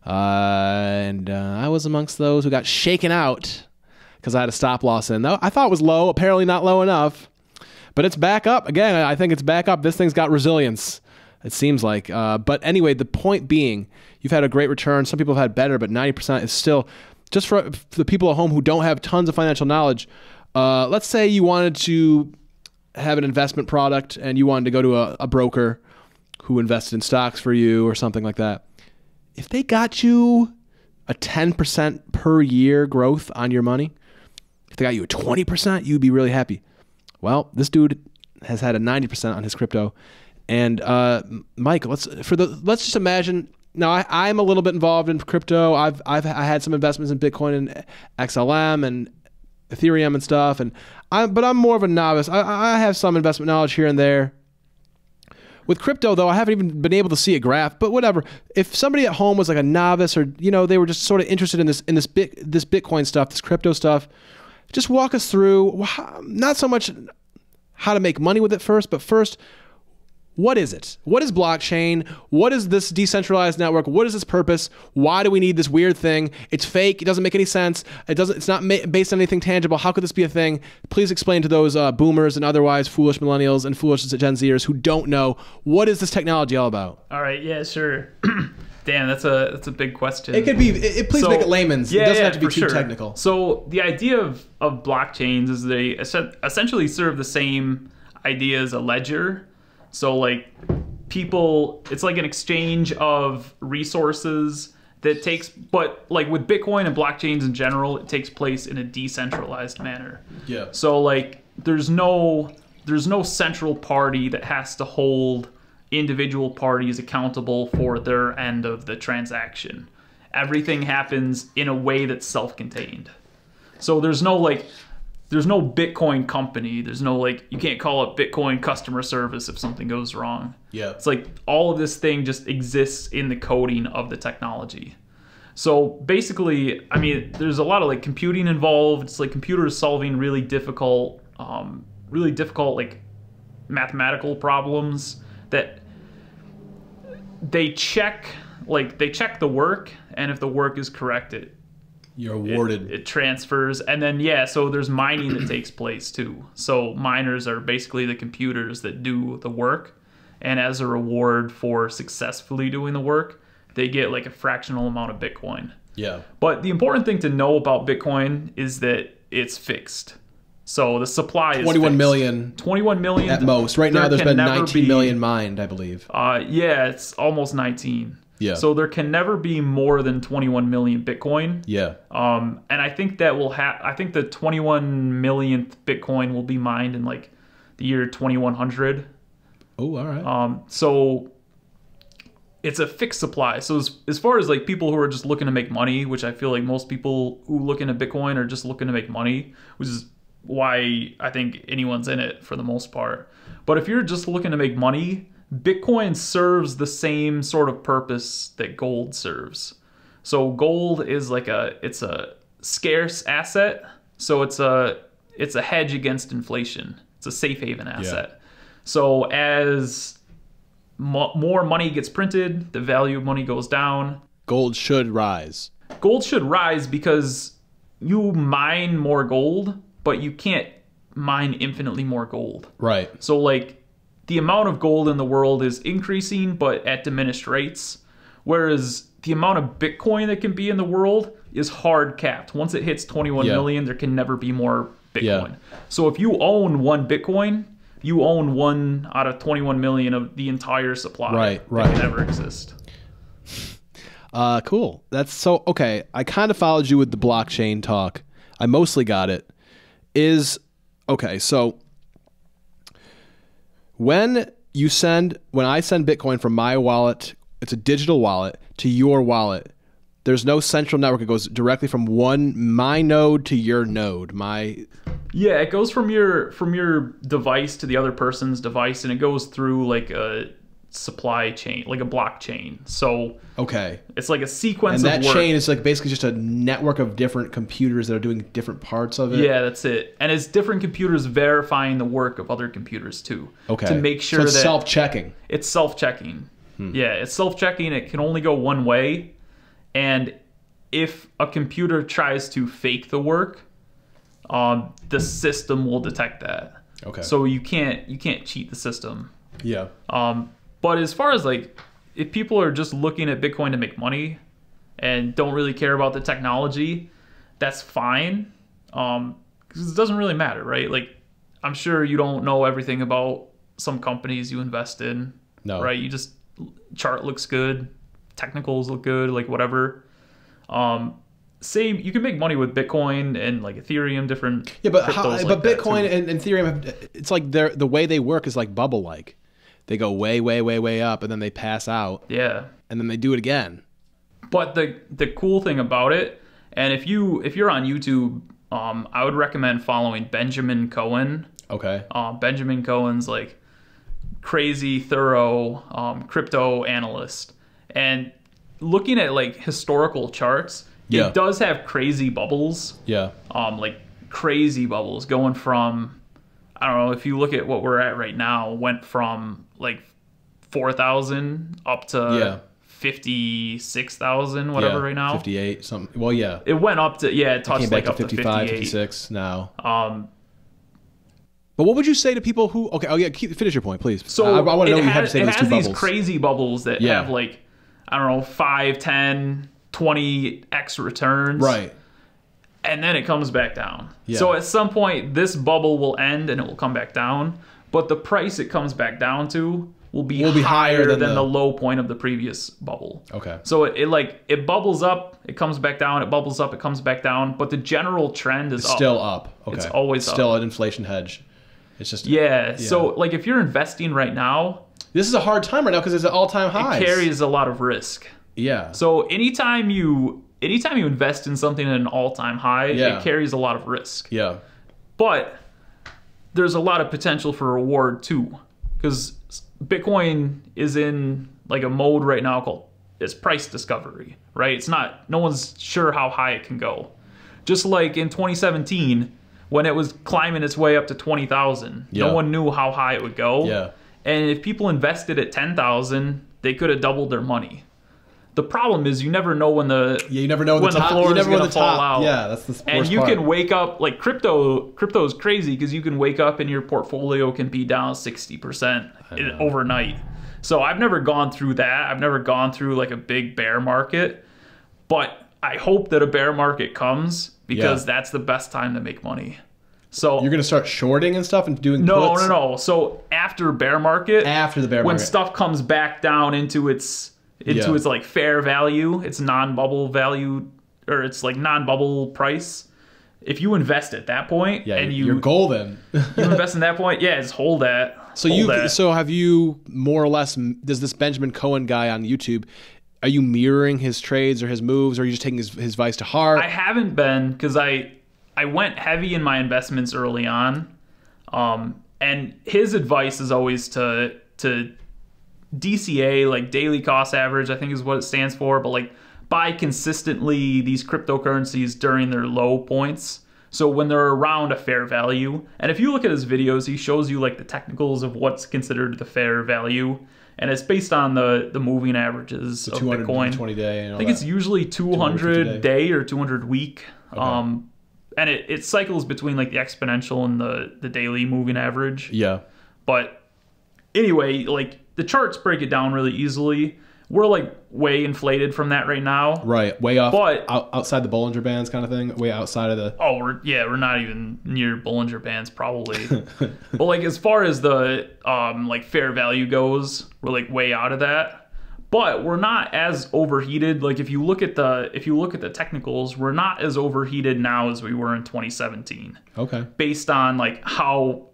and I was amongst those who got shaken out because I had a stop loss in. Though I thought it was low, apparently not low enough, but it's back up again. I think it's back up. This thing's got resilience. It seems like. But anyway, the point being, you've had a great return. Some people have had better, but 90% is still, just for the people at home who don't have tons of financial knowledge, let's say you wanted to have an investment product and you wanted to go to a broker who invested in stocks for you or something like that. If they got you a 10% per year growth on your money, if they got you a 20%, you'd be really happy. Well, this dude has had a 90% on his crypto. And Mike, let's just imagine. Now I'm a little bit involved in crypto. I had some investments in Bitcoin and XLM and Ethereum and stuff. But I'm more of a novice. I have some investment knowledge here and there. With crypto though, I haven't even been able to see a graph. But whatever. If somebody at home was like a novice, or they were just sort of interested in this Bitcoin stuff, this crypto stuff, just walk us through. Not so much how to make money with it first, but first, what is it? What is blockchain? What is this decentralized network? What is its purpose? Why do we need this weird thing? It's fake. It doesn't make any sense. It's not based on anything tangible. How could this be a thing? Please explain to those boomers and otherwise foolish millennials and foolish Gen Zers who don't know, what is this technology all about? All right. Yeah, sure. Damn, that's a big question. It could be. Please make it layman's. It doesn't have to be too technical. So the idea of blockchains is they essentially serve the same idea as a ledger. So like it's like an exchange of resources but like with Bitcoin and blockchains in general, it takes place in a decentralized manner. Yeah. So like there's no central party that has to hold individual parties accountable for their end of the transaction. Everything happens in a way that's self-contained. So there's no Bitcoin company. There's no you can't call up Bitcoin customer service if something goes wrong. Yeah. It's like all of this thing just exists in the coding of the technology. So basically, I mean, there's a lot of computing involved. It's like computers solving really difficult like mathematical problems that they check the work, and if the work is correct, you're awarded. It transfers. And then, so there's mining that takes place too. So miners are basically the computers that do the work. And as a reward for successfully doing the work, they get a fractional amount of Bitcoin. Yeah. But the important thing to know about Bitcoin is that it's fixed. So the supply is 21 million. 21 million at most. Right now there's been 19 million mined, I believe. It's almost 19. Yeah. So there can never be more than 21 million Bitcoin. Yeah. And I think that I think the 21 millionth Bitcoin will be mined in like the year 2100. Oh, all right. So it's a fixed supply. So as far as like people who are just looking to make money, which I feel like most people who look into Bitcoin are just looking to make money, which is why I think anyone's in it for the most part. But if you're just looking to make money, Bitcoin serves the same sort of purpose that gold serves. So gold is like it's a scarce asset. So it's a hedge against inflation. It's a safe haven asset. Yeah. So as more money gets printed, the value of money goes down. Gold should rise. Gold should rise because you mine more gold, but you can't mine infinitely more gold. Right. So like the amount of gold in the world is increasing, but at diminished rates. Whereas the amount of Bitcoin that can be in the world is hard capped. Once it hits 21 million, there can never be more Bitcoin. Yeah. So if you own one Bitcoin, you own 1 out of 21 million of the entire supply that can ever exist. Cool. That's so, okay. I kind of followed you with the blockchain talk. I mostly got it. Okay, so when I send Bitcoin from my wallet, it's a digital wallet, to your wallet, there's no central network. It goes directly from my node to your node. Yeah, it goes from your device to the other person's device, and it goes through like a supply chain, like a blockchain. So okay, it's like a sequence and of that work. chain is like basically just a network of different computers that are doing different parts of it. Yeah, that's it. And it's different computers verifying the work of other computers too. Okay, to make sure so it's that self-checking. It's self-checking. Yeah, it's self-checking. It can only go one way. And if a computer tries to fake the work, the system will detect that. Okay. So you can't cheat the system. Yeah. But as far as like, if people are just looking at Bitcoin to make money and don't really care about the technology, that's fine. Because it doesn't really matter, right? Like, I'm sure you don't know everything about some companies you invest in. No. Right? You just, chart looks good. Technicals look good, like whatever. Same, you can make money with Bitcoin and like Ethereum, different. Yeah, but Bitcoin and Ethereum, it's like the way they work is like bubble-like. They go way, way, way, way up, and then they pass out. Yeah, and then they do it again. But the cool thing about it, and if you're on YouTube, I would recommend following Benjamin Cohen. Okay. Benjamin Cohen's like crazy thorough crypto analyst. And looking at like historical charts, it does have crazy bubbles. Yeah. Like crazy bubbles going from, I don't know, if you look at what we're at right now, went from like 4,000 up to 56,000, whatever right now. 58, something. Well, yeah. It went up to, it touched like up to 55, 58. 56 now. But what would you say to people who, finish your point, please. So I want to know what you have to say to those two bubbles. It has these crazy bubbles that have like, I don't know, 5, 10, 20x returns. Right. And then it comes back down. Yeah. So at some point, this bubble will end and it will come back down. But the price it comes back down to will be higher than the low point of the previous bubble. Okay. So it bubbles up, it comes back down, it bubbles up, it comes back down. But the general trend is still up. Okay. It's always up. Still an inflation hedge. It's just So like if you're investing right now, this is a hard time right now because it's at all-time highs. It carries a lot of risk. Yeah. So anytime you invest in something at an all-time high, it carries a lot of risk. Yeah. But there's a lot of potential for reward too, because Bitcoin is in like a mode right now called it's price discovery, right? It's not, no one's sure how high it can go. Just like in 2017 when it was climbing its way up to 20,000, no one knew how high it would go. Yeah. And if people invested at 10,000, they could have doubled their money. The problem is you never know when the floor is going to fall out. Yeah, that's the worst And you part. can wake up like crypto is crazy because you can wake up and your portfolio can be down 60% overnight. So I've never gone through that. I've never gone through like a big bear market, but I hope that a bear market comes because that's the best time to make money. So you're going to start shorting and stuff and doing puts? No. So after bear market, when stuff comes back down into its into its like fair value, its non-bubble value, or its like non-bubble price. If you invest at that point, and you're golden. You invest in that point, just hold that. So have you more or less? Does this Benjamin Cohen guy on YouTube? Are you mirroring his trades or his moves, or are you just taking his advice to heart? I haven't been, because I went heavy in my investments early on, and his advice is always to DCA, like daily cost average, I think is what it stands for, but like buy consistently these cryptocurrencies during their low points. So when they're around a fair value. And if you look at his videos, he shows you like the technicals of what's considered the fair value. And it's based on the moving averages of Bitcoin. 220 day. And I think it's usually 200 day or 200 week. Okay. And it cycles between like the exponential and the daily moving average. Yeah. But anyway, like the charts break it down really easily. We're like way inflated from that right now. Right, way off, but outside the Bollinger Bands kind of thing. Way outside of the. Oh, we're not even near Bollinger Bands probably. But like as far as the like fair value goes, we're like way out of that. But we're not as overheated. Like if you look at the technicals, we're not as overheated now as we were in 2017. Okay. Based on like how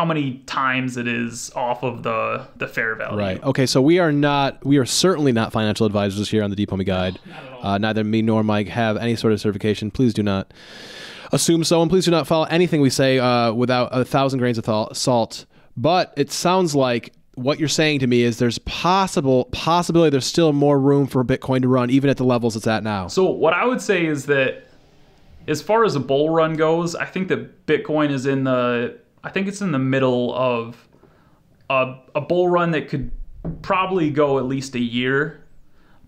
many times it is off of the fair value. Right. Okay, so we are certainly not financial advisors here on the Deep Homie Guide. Neither me nor Mike have any sort of certification. Please do not assume so, and please do not follow anything we say without 1,000 grains of salt. But it sounds like what you're saying to me is there's possibility there's still more room for Bitcoin to run, even at the levels it's at now. So what I would say is that as far as a bull run goes, I think that Bitcoin is in the middle of a bull run that could probably go at least a year.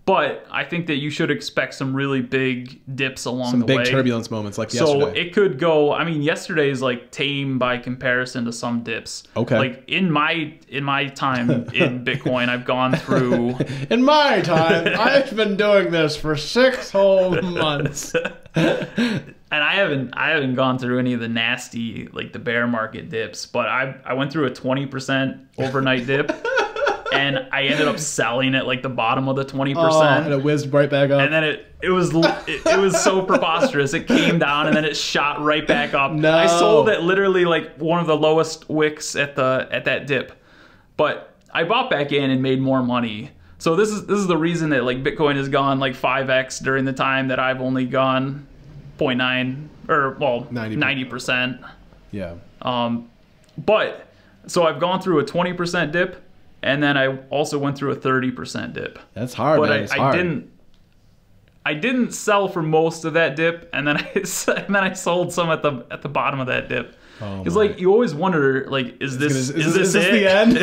But I think that you should expect some really big dips along the way. Some big turbulence moments like yesterday. So it could go, I mean, yesterday is like tame by comparison to some dips. Okay. Like in my time in Bitcoin, I've gone through... In my time, I've been doing this for 6 whole months. And I haven't gone through any of the nasty, like the bear market dips, but I went through a 20% overnight dip. And I ended up selling at like the bottom of the 20%. And it whizzed right back up. And then it was so preposterous. It came down and then it shot right back up. No. I sold at literally like one of the lowest wicks at that dip. But I bought back in and made more money. So this is the reason that like Bitcoin has gone like 5x during the time that I've only gone 0.9 or well 90%. Yeah. But so I've gone through a 20% dip. And then I also went through a 30% dip. That's hard, but man. It's hard. I didn't sell for most of that dip, and then I sold some at the bottom of that dip. Because like you always wonder, like, is this the end?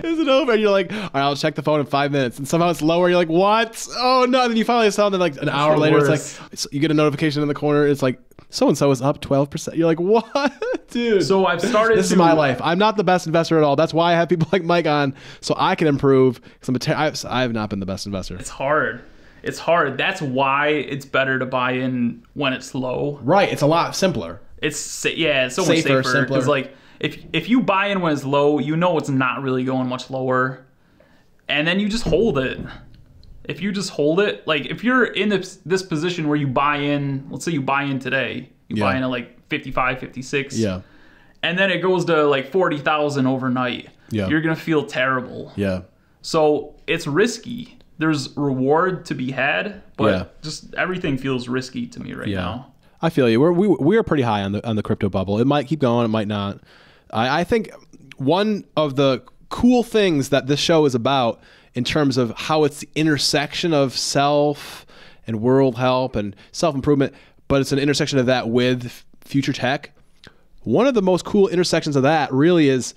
Is it over? And you're like, all right, I'll check the phone in 5 minutes, and somehow it's lower. You're like, what? Oh no! And then you finally sell, and then like an hour later, it's like you get a notification in the corner. It's like so and so is up 12%. You're like, what, dude? So I've started. This is my life. I'm not the best investor at all. That's why I have people like Mike on, so I can improve. Because I have not been the best investor. It's hard. It's hard. That's why it's better to buy in when it's low. Right. It's a lot simpler. It's so much safer. Because like if you buy in when it's low, you know it's not really going much lower, and then you just hold it. If you just hold it, like if you're in this position where you buy in, let's say you buy in today, you buy in at like 55, 56, and then it goes to like 40,000 overnight, you're gonna feel terrible. Yeah. So it's risky. There's reward to be had, but just everything feels risky to me right now. I feel you. We're pretty high on the crypto bubble. It might keep going. It might not. I think one of the cool things that this show is about in terms of how it's the intersection of self and world help and self-improvement, but it's an intersection of that with future tech. One of the most cool intersections of that really is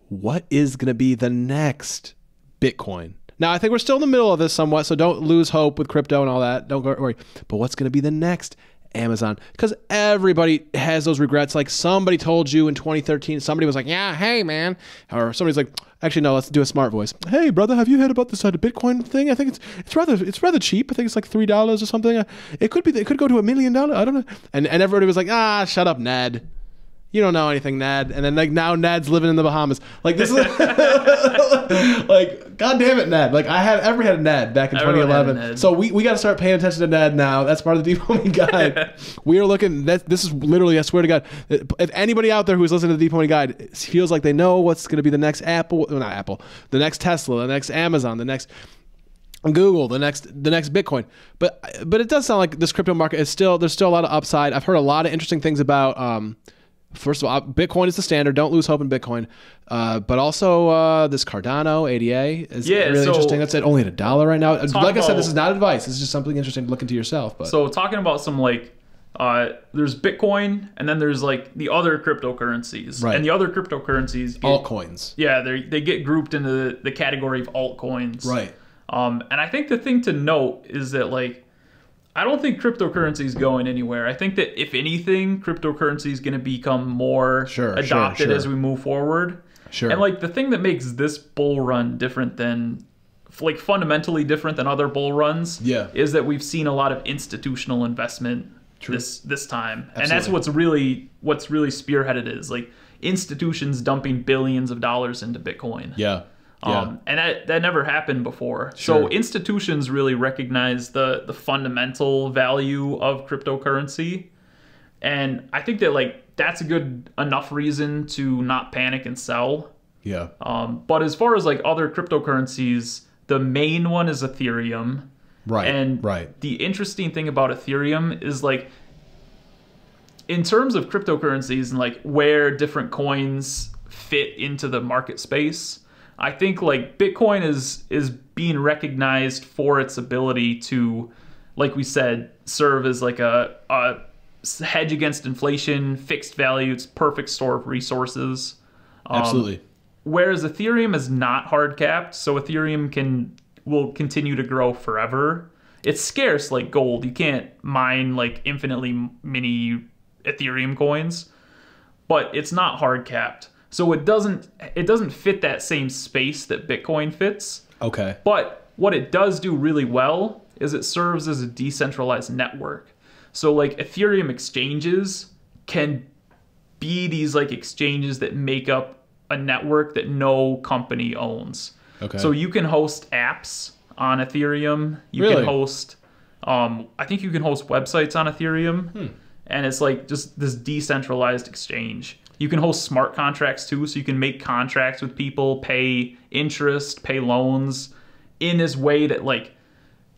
what is going to be the next Bitcoin? Now, I think we're still in the middle of this somewhat, so don't lose hope with crypto and all that. Don't worry. But what's going to be the next Amazon? Because everybody has those regrets. Like somebody told you in 2013, somebody was like, yeah, hey, man. Or somebody's like, actually, no, let's do a smart voice. Hey, brother, have you heard about this Bitcoin thing? I think it's rather cheap. I think it's like $3 or something. It could go to $1 million. I don't know. And everybody was like, shut up, Ned. you don't know anything, Ned. And then like now Ned's living in the Bahamas. Like this is like, God damn it, Ned. Like everybody had a Ned back in 2011. So we got to start paying attention to Ned now. That's part of the Deep Homie Guide. We are looking, this is literally, I swear to God, if anybody out there who's listening to the Deep Homie Guide feels like they know what's going to be the next the next Tesla, the next Amazon, the next Google, the next Bitcoin, but it does sound like this crypto market is there's still a lot of upside. I've heard a lot of interesting things about. First of all, Bitcoin is the standard. Don't lose hope in Bitcoin. But also this Cardano ADA is really interesting. That's only at $1 right now. Like I said, this is not advice. This is just something interesting to look into yourself. But so talking about some like. There's Bitcoin, and then there's like the other cryptocurrencies, right. And the other cryptocurrencies, altcoins. Yeah, they get grouped into the category of altcoins, right? And I think the thing to note is that like I don't think cryptocurrency is going anywhere. I think that if anything, cryptocurrency is going to become more adopted as we move forward. Sure. And like the thing that makes this bull run different than like fundamentally different than other bull runs, is that we've seen a lot of institutional investment. This time. Absolutely. And that's what's really spearheaded is like institutions dumping billions of dollars into Bitcoin. And that never happened before. So institutions really recognize the fundamental value of cryptocurrency. And I think that like that's a good enough reason to not panic and sell. But as far as like other cryptocurrencies, the main one is Ethereum. And the interesting thing about Ethereum is like in terms of cryptocurrencies and like where different coins fit into the market space, I think like Bitcoin is being recognized for its ability to, like we said, serve as like a hedge against inflation, fixed value, it's perfect store of resources. Absolutely. Whereas Ethereum is not hard capped, so Ethereum will continue to grow forever. It's scarce like gold. You can't mine like infinitely many Ethereum coins, but it's not hard capped. So it doesn't fit that same space that Bitcoin fits. Okay. But what it does do really well is it serves as a decentralized network. So like Ethereum exchanges can be these like exchanges that make up a network that no company owns. Okay. So you can host apps on Ethereum. You can host, I think you can host websites on Ethereum. And it's like just this decentralized exchange. You can host smart contracts too, so you can make contracts with people, pay interest, pay loans in this way that like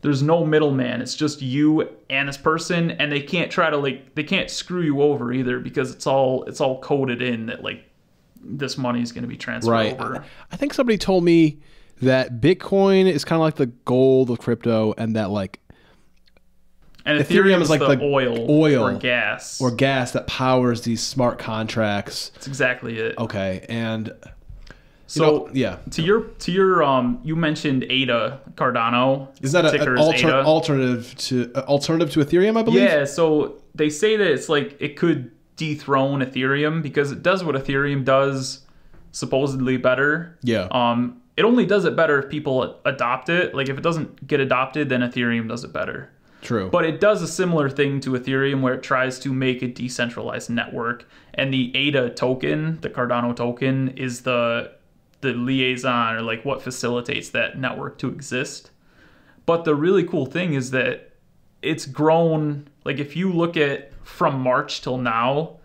there's no middleman. It's just you and this person, and they can't they can't screw you over either because it's all coded in that like this money is going to be transferred over. I think somebody told me that Bitcoin is kind of like the gold of crypto, and that like and Ethereum is like the oil or gas that powers these smart contracts. That's exactly it. Okay, and so to your you mentioned ADA Cardano. Is that an alternative to Ethereum? I believe. Yeah. So they say that it's like it could dethrone Ethereum because it does what Ethereum does supposedly better. It only does it better if people adopt it. Like if it doesn't get adopted, then Ethereum does it better. True. But it does a similar thing to Ethereum where it tries to make a decentralized network. And the ADA token, the Cardano token, is the liaison or like what facilitates that network to exist. But the really cool thing is that it's grown. Like if you look at from March till now,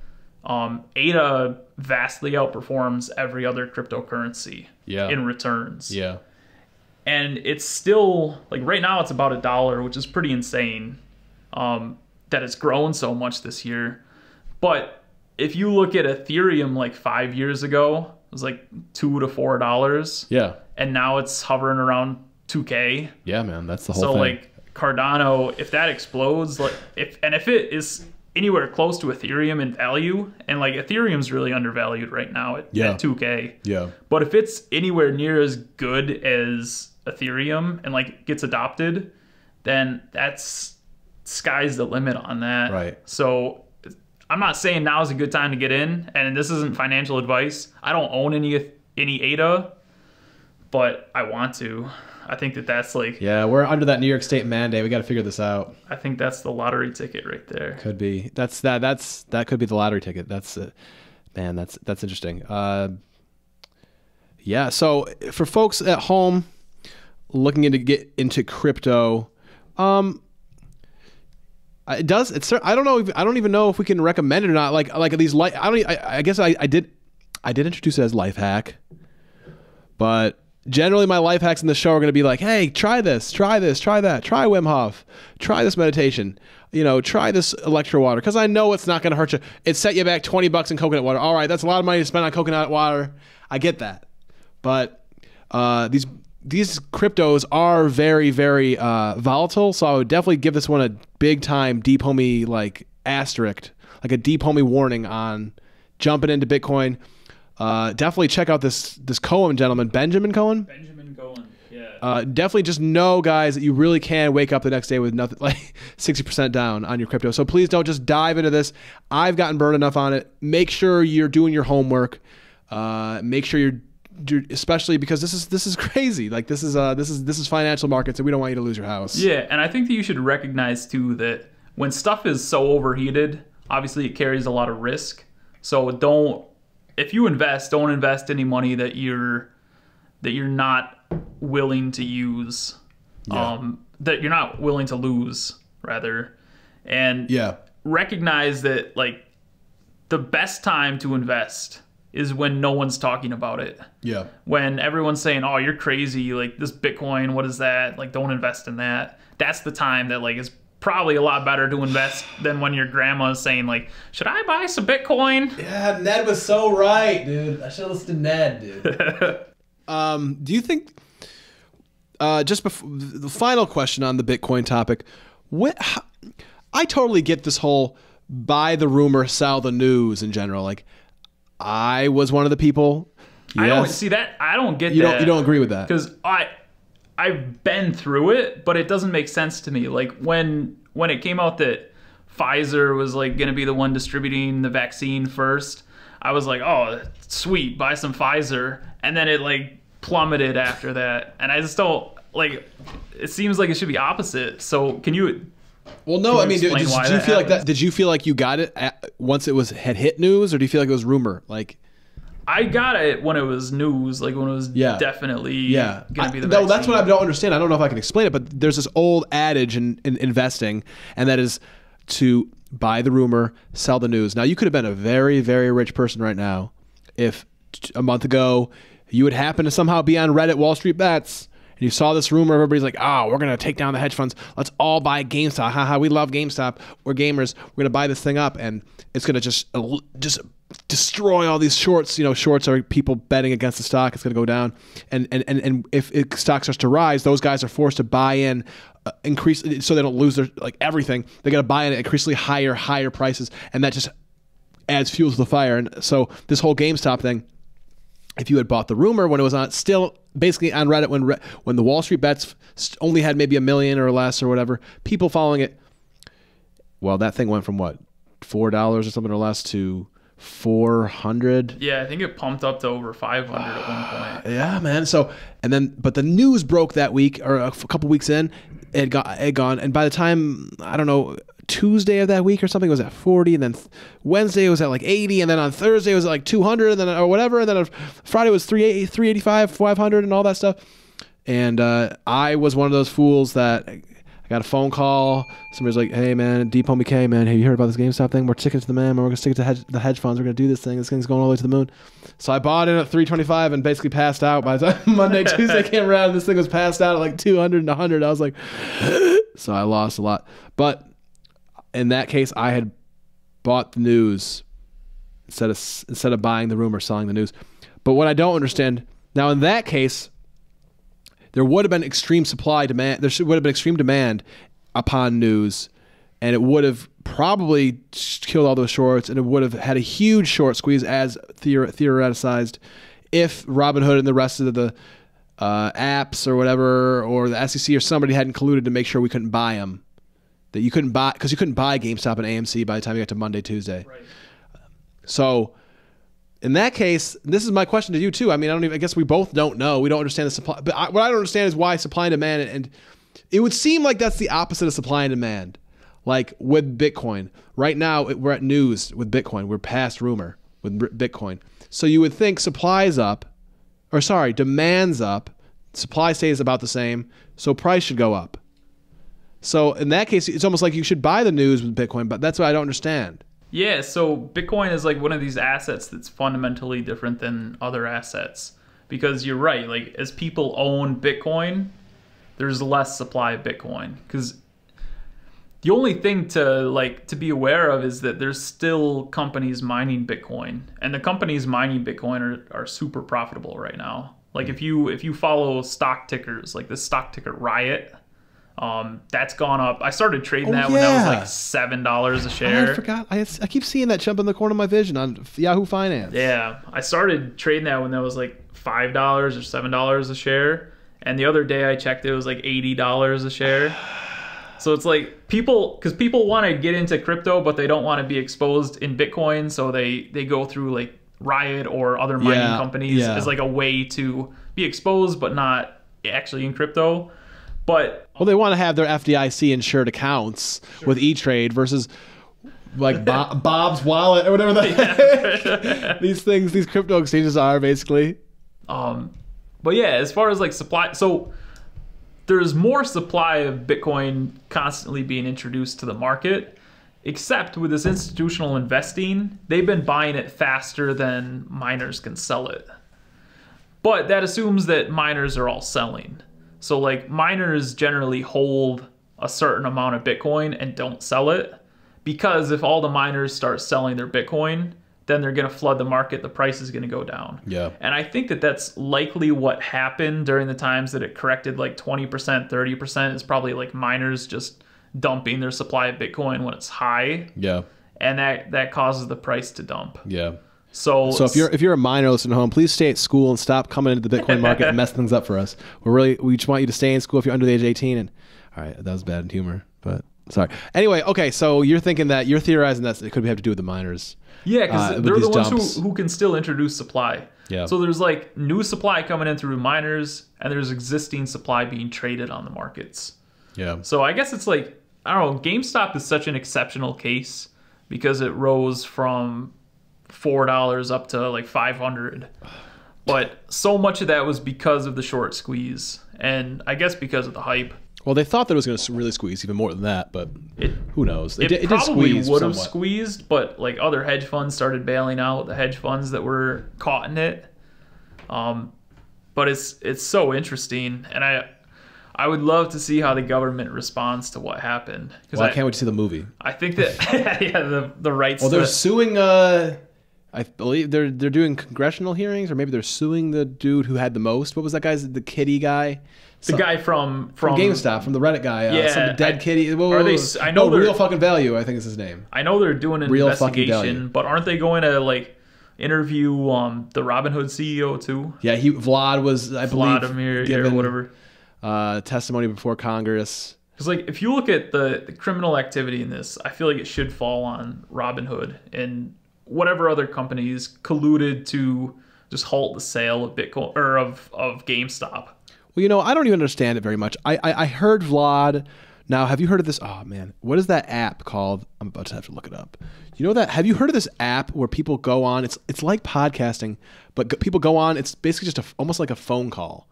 ADA vastly outperforms every other cryptocurrency in returns. And it's still like right now it's about $1, which is pretty insane that it's grown so much this year. But if you look at Ethereum like 5 years ago, it was like $2 to $4. And now it's hovering around $2K. Yeah, man, that's the whole thing. So like Cardano, if that explodes, like if it is anywhere close to Ethereum in value, and like Ethereum's really undervalued right now at 2K. But if it's anywhere near as good as Ethereum and like gets adopted, then that's sky's the limit on that. Right. So I'm not saying now is a good time to get in, and this isn't financial advice. I don't own any ADA, but I want to. I think that's like we're under that New York State mandate. We got to figure this out. I think that's the lottery ticket right there. Could be. That could be the lottery ticket. That's Man, that's interesting. Yeah. So for folks at home looking to get into crypto, it does. I don't know. I don't even know if we can recommend it or not. Like these. I guess I did introduce it as life hack, but generally my life hacks in the show are going to be like, hey, try this, try that, try Wim Hof, try this meditation, try this electro water, because I know it's not going to hurt you. It set you back $20 in coconut water. All right, that's a lot of money to spend on coconut water. I get that, but these cryptos are very, very volatile. So I would definitely give this one a big time deep homie asterisk, like a deep homie warning on jumping into Bitcoin. Definitely check out this Cohen gentleman, Benjamin Cohen. Benjamin Cohen, yeah. Definitely just know, guys, that you really can wake up the next day with nothing, like 60% down on your crypto. So please don't just dive into this. I've gotten burned enough on it. Make sure you're doing your homework. Make sure you're especially because this is crazy. Like this is financial markets, and we don't want you to lose your house. Yeah, and I think that you should recognize too that when stuff is so overheated, obviously it carries a lot of risk. So if you invest, don't invest any money that you're not willing to use, that you're not willing to lose, rather. And recognize that the best time to invest is when no one's talking about it. Yeah. When everyone's saying, "Oh, you're crazy! Like this Bitcoin, what is that? Like, don't invest in that." That's the time that is probably a lot better to invest than when your grandma is saying should I buy some Bitcoin? Yeah, Ned was so right, dude. I should have listened to Ned, dude. Do you think, just before the final question on the Bitcoin topic, I totally get this whole buy the rumor, sell the news in general. I was one of the people. Yes. I don't see that. I don't get that. You don't agree with that? Because I've been through it, but it doesn't make sense to me. When it came out that Pfizer was going to be the one distributing the vaccine first, I was like, oh, sweet, buy some Pfizer. And then it plummeted after that. And I just don't it seems like it should be opposite. So can you? Well, no, I mean, did you feel like that? Did you feel like you got it once it had hit news, or do you feel like it was rumor? I got it when it was news, when it was definitely going to be the vaccine. No, that's what I don't understand. I don't know if I can explain it, but there's this old adage in investing, and that is to buy the rumor, sell the news. Now, you could have been a very, very rich person right now if a month ago you would happen to somehow be on Reddit, Wall Street Bets, and you saw this rumor, everybody's like, oh, we're going to take down the hedge funds. Let's all buy GameStop. Haha, we love GameStop. We're gamers. We're going to buy this thing up, and it's going to just destroy all these shorts. Shorts are people betting against the stock. It's going to go down. And if stock starts to rise, those guys are forced to buy in, increase, so they don't lose their, everything. They got to buy in at increasingly higher prices, and that just adds fuel to the fire. And so this whole GameStop thing, if you had bought the rumor when it was on, still basically on Reddit, when the Wall Street Bets only had maybe 1 million or less or whatever, people following it, well, that thing went from what, $4 or something or less to 400. Yeah, I think it pumped up to over 500 at one point. Yeah, man. So, but the news broke that week, or a couple weeks in, it gone, and by the time, I don't know, Tuesday of that week or something, it was at 40, and then Wednesday it was at 80, and then on Thursday it was at 200, and then or whatever, and then on Friday it was 385, 500, and all that stuff. And I was one of those fools that I got a phone call. Somebody's like, "Hey man, Deep Homie K, man, have you heard about this GameStop thing? We're sticking to the man. We're gonna stick to the hedge funds. We're gonna do this thing. This thing's going all the way to the moon." So I bought it at 325 and basically passed out by the time Monday, Tuesday came around. This thing was passed out at 200 and 100. I was like, so I lost a lot. But in that case, I had bought the news instead of buying the rumor, selling the news. But what I don't understand now, in that case, there would have been extreme supply demand. There would have been extreme demand upon news, and it would have probably killed all those shorts, and it would have had a huge short squeeze, as theoreticized, if Robinhood and the rest of the apps or whatever, or the SEC or somebody hadn't colluded to make sure we couldn't buy them. That you couldn't buy, because you couldn't buy GameStop and AMC by the time you got to Monday, Tuesday. Right. So in that case, this is my question to you too. I mean, I guess we both don't know. We don't understand the supply. But what I don't understand is why supply and demand, and it would seem like that's the opposite of supply and demand. Like with Bitcoin. Right now, we're at news with Bitcoin. We're past rumor. with Bitcoin. So you would think supply's up, or sorry, demand's up, supply stays about the same, so price should go up. So in that case, it's almost like you should buy the news with Bitcoin, but that's what I don't understand. Yeah, so Bitcoin is like one of these assets that's fundamentally different than other assets. Because you're right, like as people own Bitcoin, there's less supply of Bitcoin. Because the only thing to be aware of is that there's still companies mining Bitcoin, and the companies mining Bitcoin are super profitable right now. Like if you follow stock tickers, like the stock ticker Riot, that's gone up. I started trading that when that was like $7 a share. I forgot. I keep seeing that jump in the corner of my vision on Yahoo Finance. Yeah, I started trading that when that was like $5 or $7 a share, and the other day I checked, it was like $80 a share. So it's like people want to get into crypto, but they don't want to be exposed in Bitcoin, so they go through like Riot or other mining companies as like a way to be exposed, but not actually in crypto. But they want to have their FDIC insured accounts with E-Trade versus like Bob's Wallet or whatever these crypto exchanges are basically. But yeah, as far as like supply, so there's more supply of Bitcoin constantly being introduced to the market, except with this institutional investing, they've been buying it faster than miners can sell it. But that assumes that miners are all selling. So like miners generally hold a certain amount of Bitcoin and don't sell it, because if all the miners start selling their Bitcoin, then they're going to flood the market. The price is going to go down. Yeah. And I think that that's likely what happened during the times that it corrected like 20%, 30%. Is probably like miners just dumping their supply of Bitcoin when it's high. Yeah. And that causes the price to dump. Yeah. So if you're a miner listening at home, please stay at school and stop coming into the Bitcoin market and mess things up for us. We just want you to stay in school if you're under the age of 18. And all right, that was bad humor, but sorry. Anyway, okay, so you're theorizing that it could have to do with the miners. Yeah, because they're the ones who can still introduce supply. Yeah. So there's like new supply coming in through miners, and there's existing supply being traded on the markets. Yeah. So I guess it's like, I don't know, GameStop is such an exceptional case because it rose from $4 up to like $500. But so much of that was because of the short squeeze, and I guess because of the hype. Well, they thought that it was going to really squeeze even more than that, but who knows? It probably would have squeezed, but like other hedge funds started bailing out the hedge funds that were caught in it. But it's so interesting, and I would love to see how the government responds to what happened. Well, I can't wait to see the movie. I think that the rights. Well, they're suing. I believe they're doing congressional hearings, or maybe they're suing the dude who had the most. What was that guy's? The kitty guy. The guy from GameStop, from the Reddit guy, some dead kitty. I know Real Fucking Value, I think is his name. I know they're doing an investigation, but aren't they going to like interview the Robinhood CEO too? Yeah, Vlad was, I believe, Vladimir given or whatever testimony before Congress. Because like if you look at the criminal activity in this, I feel like it should fall on Robinhood and whatever other companies colluded to just halt the sale of Bitcoin or of GameStop. Well, I don't even understand it very much. I heard Vlad. Now, have you heard of this? Oh, man. What is that app called? I'm about to have to look it up. You know that? Have you heard of this app where people go on? It's like podcasting, but people go on. It's basically just almost like a phone call.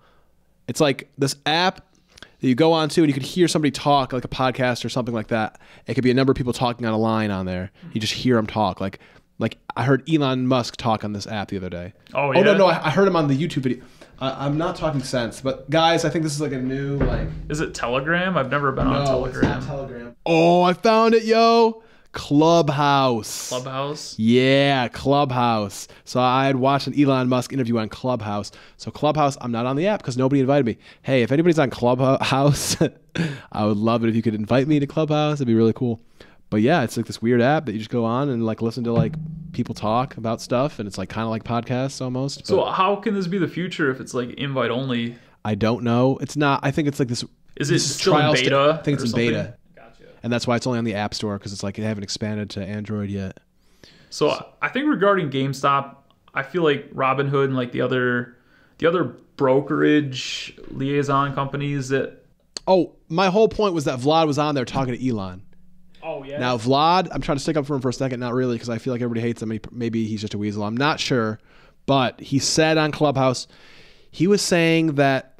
It's like this app that you go on to, and you could hear somebody talk, like a podcast or something like that. It could be a number of people talking on a line on there. You just hear them talk. Like I heard Elon Musk talk on this app the other day. Oh, yeah? Oh, no. I heard him on the YouTube video. I'm not talking sense, but guys, I think this is like a new Is it Telegram? I've never been on Telegram. No, it's not Telegram. Oh, I found it, yo! Clubhouse. Clubhouse? Yeah, Clubhouse. So I had watched an Elon Musk interview on Clubhouse. So Clubhouse, I'm not on the app because nobody invited me. Hey, if anybody's on Clubhouse, I would love it if you could invite me to Clubhouse. It'd be really cool. But yeah, it's like this weird app that you just go on and like listen to like people talk about stuff, and it's like kind of like podcasts almost. So how can this be the future if it's like invite only? I don't know. It's not. I think it's like this. Is it still in beta? I think it's in beta. Gotcha. And that's why it's only on the App Store, because it's like they haven't expanded to Android yet. So I think regarding GameStop, I feel like Robinhood and like the other brokerage liaison companies that. Oh, my whole point was that Vlad was on there talking to Elon. Oh, yeah. Now, Vlad, I'm trying to stick up for him for a second. Not really, because I feel like everybody hates him. Maybe he's just a weasel. I'm not sure. But he said on Clubhouse, he was saying that,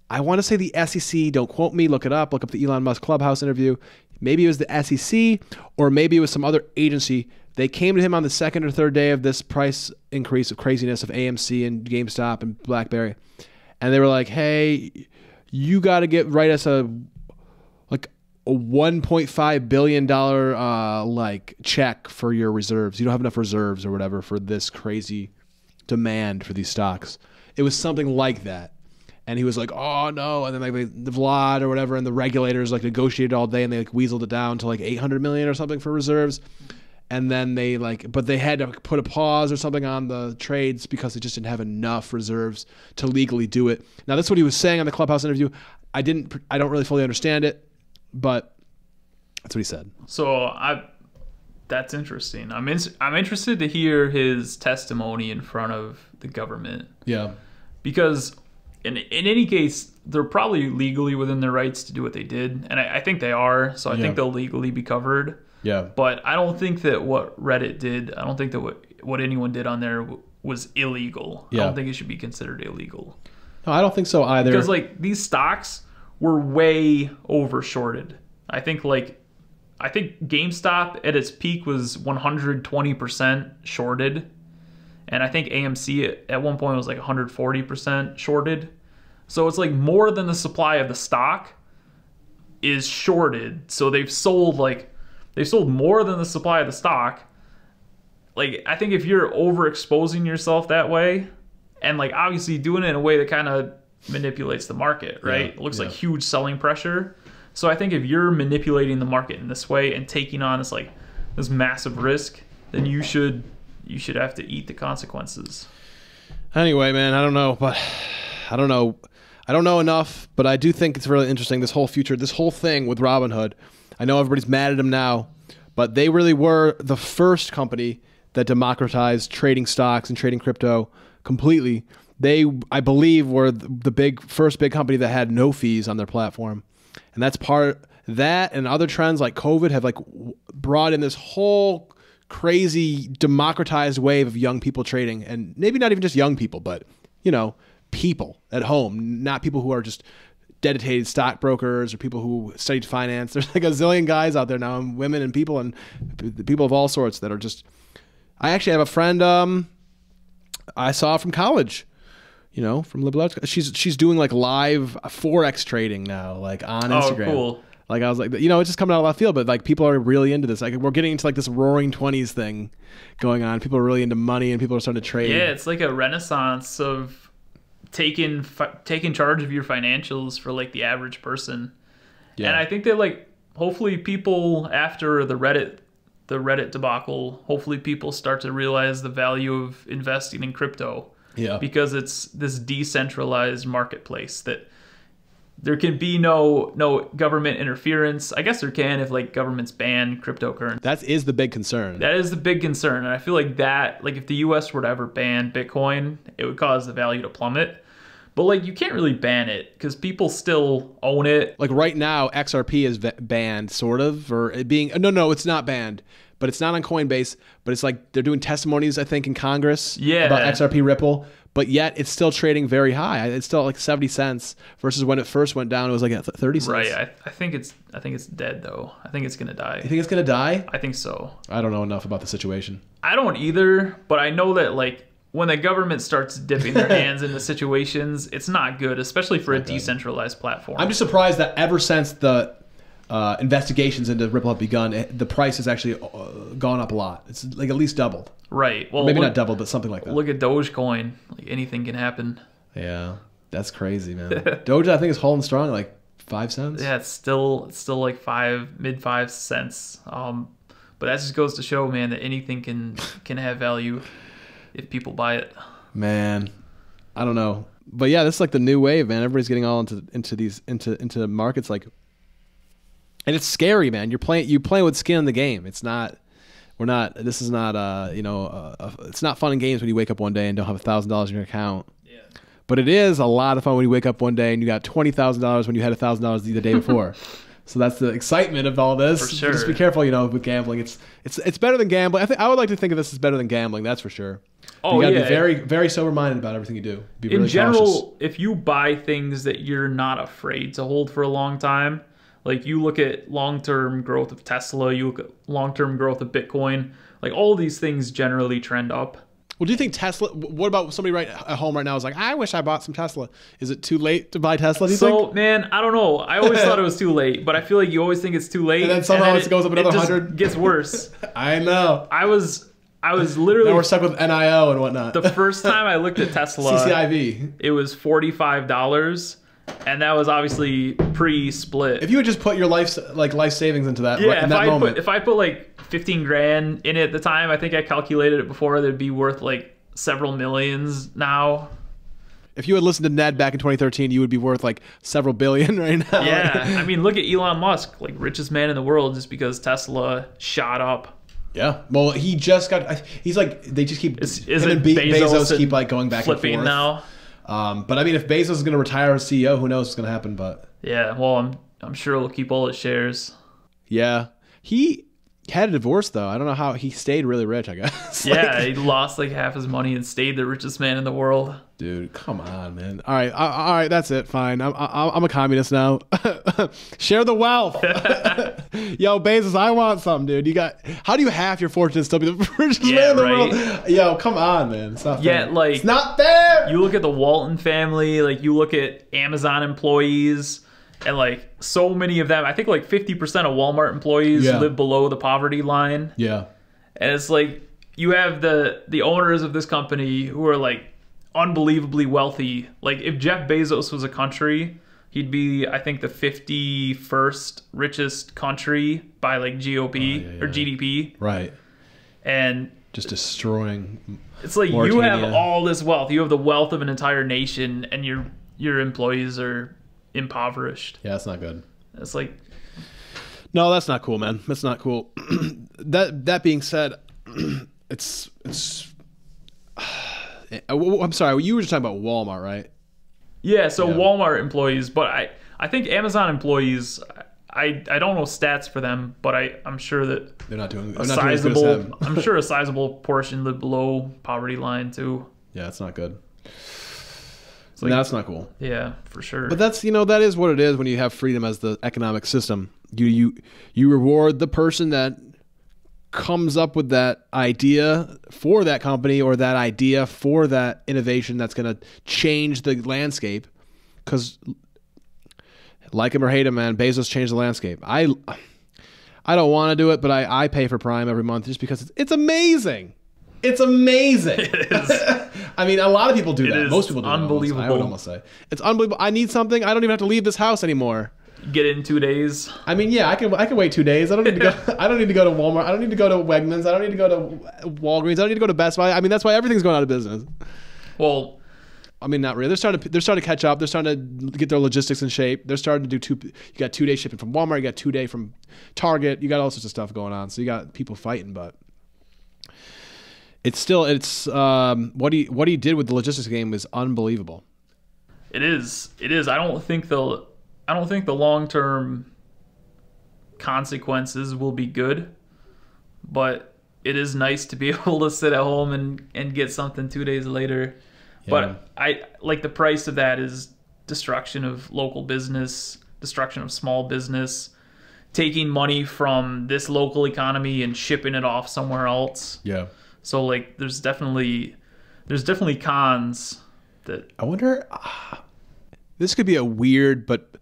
I want to say the SEC, don't quote me, look it up, look up the Elon Musk Clubhouse interview. Maybe it was the SEC, or maybe it was some other agency. They came to him on the second or third day of this price increase of craziness of AMC and GameStop and BlackBerry. And they were like, hey, you got to write us a $1.5 billion check for your reserves. You don't have enough reserves or whatever for this crazy demand for these stocks. It was something like that. And he was like, oh no. And then the Vlad or whatever and the regulators negotiated all day and they weaseled it down to $800 million or something for reserves. And then but they had to put a pause or something on the trades because they just didn't have enough reserves to legally do it. Now that's what he was saying on the Clubhouse interview. I don't really fully understand it. But that's what he said. So that's interesting. I'm interested to hear his testimony in front of the government. Yeah. Because in any case, they're probably legally within their rights to do what they did. And I think they are. So I think they'll legally be covered. Yeah. But I don't think that what Reddit did, I don't think that what anyone did on there was illegal. Yeah. I don't think it should be considered illegal. No, I don't think so either. Because these stocks were way over shorted. I think GameStop at its peak was 120% shorted, and I think AMC at one point was 140% shorted. So it's more than the supply of the stock is shorted. So they've sold more than the supply of the stock. I think if you're overexposing yourself that way, and obviously doing it in a way that kind of manipulates the market, right? It looks like huge selling pressure. So I think if you're manipulating the market in this way and taking on this massive risk, then you should have to eat the consequences. Anyway, man, I don't know enough, but I do think it's really interesting, this whole thing with Robinhood. I know everybody's mad at them now, but they really were the first company that democratized trading stocks and trading crypto completely. They, I believe, were the first big company that had no fees on their platform. And that and other trends like COVID have brought in this whole crazy democratized wave of young people trading. And maybe not even just young people, but, people at home, not people who are just dedicated stockbrokers or people who studied finance. There's a zillion guys out there now, and women and people of all sorts that are just, I actually have a friend I saw from college, from liberal arts. She's doing live Forex trading now, on Instagram. Oh, cool. I was it's just coming out of left field, but people are really into this. We're getting into this roaring 20s thing going on. People are really into money and people are starting to trade. Yeah, it's a renaissance of taking charge of your financials for the average person. Yeah. And I think that hopefully people after the Reddit debacle, hopefully people start to realize the value of investing in crypto. Yeah. Because it's this decentralized marketplace that there can be no government interference. I guess there can if governments ban cryptocurrency. That is the big concern. That is the big concern. And I feel that if the US were to ever ban Bitcoin, it would cause the value to plummet. But you can't really ban it because people still own it. Right now, XRP is banned, sort of, or it being no, it's not banned, but it's not on Coinbase. But it's they're doing testimonies, I think, in Congress about XRP Ripple. But yet it's still trading very high. It's still 70 cents versus when it first went down, it was at 30 cents. Right. I think it's dead though. I think it's gonna die. You think it's gonna die? I think so. I don't know enough about the situation. I don't either, but I know that when the government starts dipping their hands into situations, it's not good, especially for a decentralized platform. I'm just surprised that ever since the investigations into Ripple have begun, the price has actually gone up a lot. It's at least doubled. Right. Well, maybe not doubled, but something like that. Look at Dogecoin. Anything can happen. Yeah, that's crazy, man. Doge, I think, is holding strong, 5 cents. Yeah, it's still mid 5 cents. But that just goes to show, man, that anything can have value if people buy it. Man, I don't know, but yeah, this is the new wave, man. Everybody's getting all into markets and it's scary, man. You play with skin in the game. It's not. This is not. It's not fun and games when you wake up one day and don't have $1,000 in your account. Yeah. But it is a lot of fun when you wake up one day and you got $20,000 when you had $1,000 the day before. So that's the excitement of all this. For sure. Just be careful, with gambling. It's better than gambling. I would like to think of this as better than gambling. That's for sure. Oh, you gotta be very, very sober-minded about everything you do. Be really in general, cautious. if you buy things that you're not afraid to hold for a long time, like you look at long-term growth of Tesla, you look at long-term growth of Bitcoin, like all these things generally trend up. Well, do you think Tesla? What about somebody right at home right now is like, I wish I bought some Tesla. Is it too late to buy Tesla? Do you think? Man, I don't know. I always thought it was too late, but I feel like you always think it's too late, And then somehow it goes up another 100. Gets worse. I know. I was literally. Now we're stuck with NIO and whatnot. The first time I looked at Tesla, CCIV. It was $45, and that was obviously pre-split. If you would just put your life savings into that, in that moment. If I put like 15 grand in it at the time, I think I calculated it before, that'd be worth like several millions now. If you had listened to Ned back in 2013, you would be worth like several billion right now. Yeah, I mean, look at Elon Musk, like richest man in the world, just because Tesla shot up. Yeah, well, he just got. He's like they just keep. Isn't Bezos keep like going back flipping and forth now? But I mean, if Bezos is going to retire as CEO, who knows what's going to happen? But yeah, well, I'm sure he'll keep all his shares. Yeah, he had a divorce though. I don't know how he stayed really rich. I guess. Yeah, he lost like half his money and stayed the richest man in the world. Dude, come on, man. All right, that's it. Fine. I'm a communist now. Share the wealth. Yo, Bezos, I want something, dude. How do you half your fortune and still be the richest man in the world? Yo, come on, man. It's not fair. Yeah, like it's not fair. You look at the Walton family, like you look at Amazon employees, and like so many of them, I think like 50% of Walmart employees live below the poverty line. Yeah. And it's like you have the owners of this company who are like unbelievably wealthy. Like if Jeff Bezos was a country, he'd be, I think, the 51st richest country by like GOP or GDP. Right. And just destroying. It's like you have all this wealth. You have the wealth of an entire nation, and your employees are impoverished. Yeah, that's not good. It's like, no, that's not cool, man. That's not cool. That being said, it's. I'm sorry. You were just talking about Walmart, right? Yeah. So Walmart employees, but I think Amazon employees. I don't know stats for them, but I'm sure that they're not doing a sizable. I'm sure a sizable portion live below poverty line too. Yeah, that's not good. Like, that's not cool. Yeah, for sure. But that's that is what it is when you have freedom as the economic system. You reward the person that comes up with that idea for that company or that idea for that innovation that's going to change the landscape. Because like him or hate him, man, Bezos changed the landscape. I don't want to do it, but I pay for Prime every month just because it's amazing. It's amazing. It is. I mean, a lot of people do that. Most people do unbelievable. that. I would almost say it's unbelievable. I need something. I don't even have to leave this house anymore. Get it in 2 days. I mean, yeah, I can wait 2 days. I don't need to go. I don't need to go to Walmart. I don't need to go to Wegmans. I don't need to go to Walgreens. I don't need to go to Best Buy. I mean, that's why everything's going out of business. Well, I mean, not really. They're starting to catch up. They're starting to get their logistics in shape. They're starting to do you got 2 day shipping from Walmart. You got 2 day from Target. You got all sorts of stuff going on. So you got people fighting, but. It's what he did with the logistics game is unbelievable. It is. I don't think the long-term consequences will be good, but it is nice to be able to sit at home and get something 2 days later. Yeah. But I like the price of that is destruction of local business, destruction of small business, taking money from this local economy and shipping it off somewhere else. Yeah. So like there's definitely cons that I wonder this could be a weird but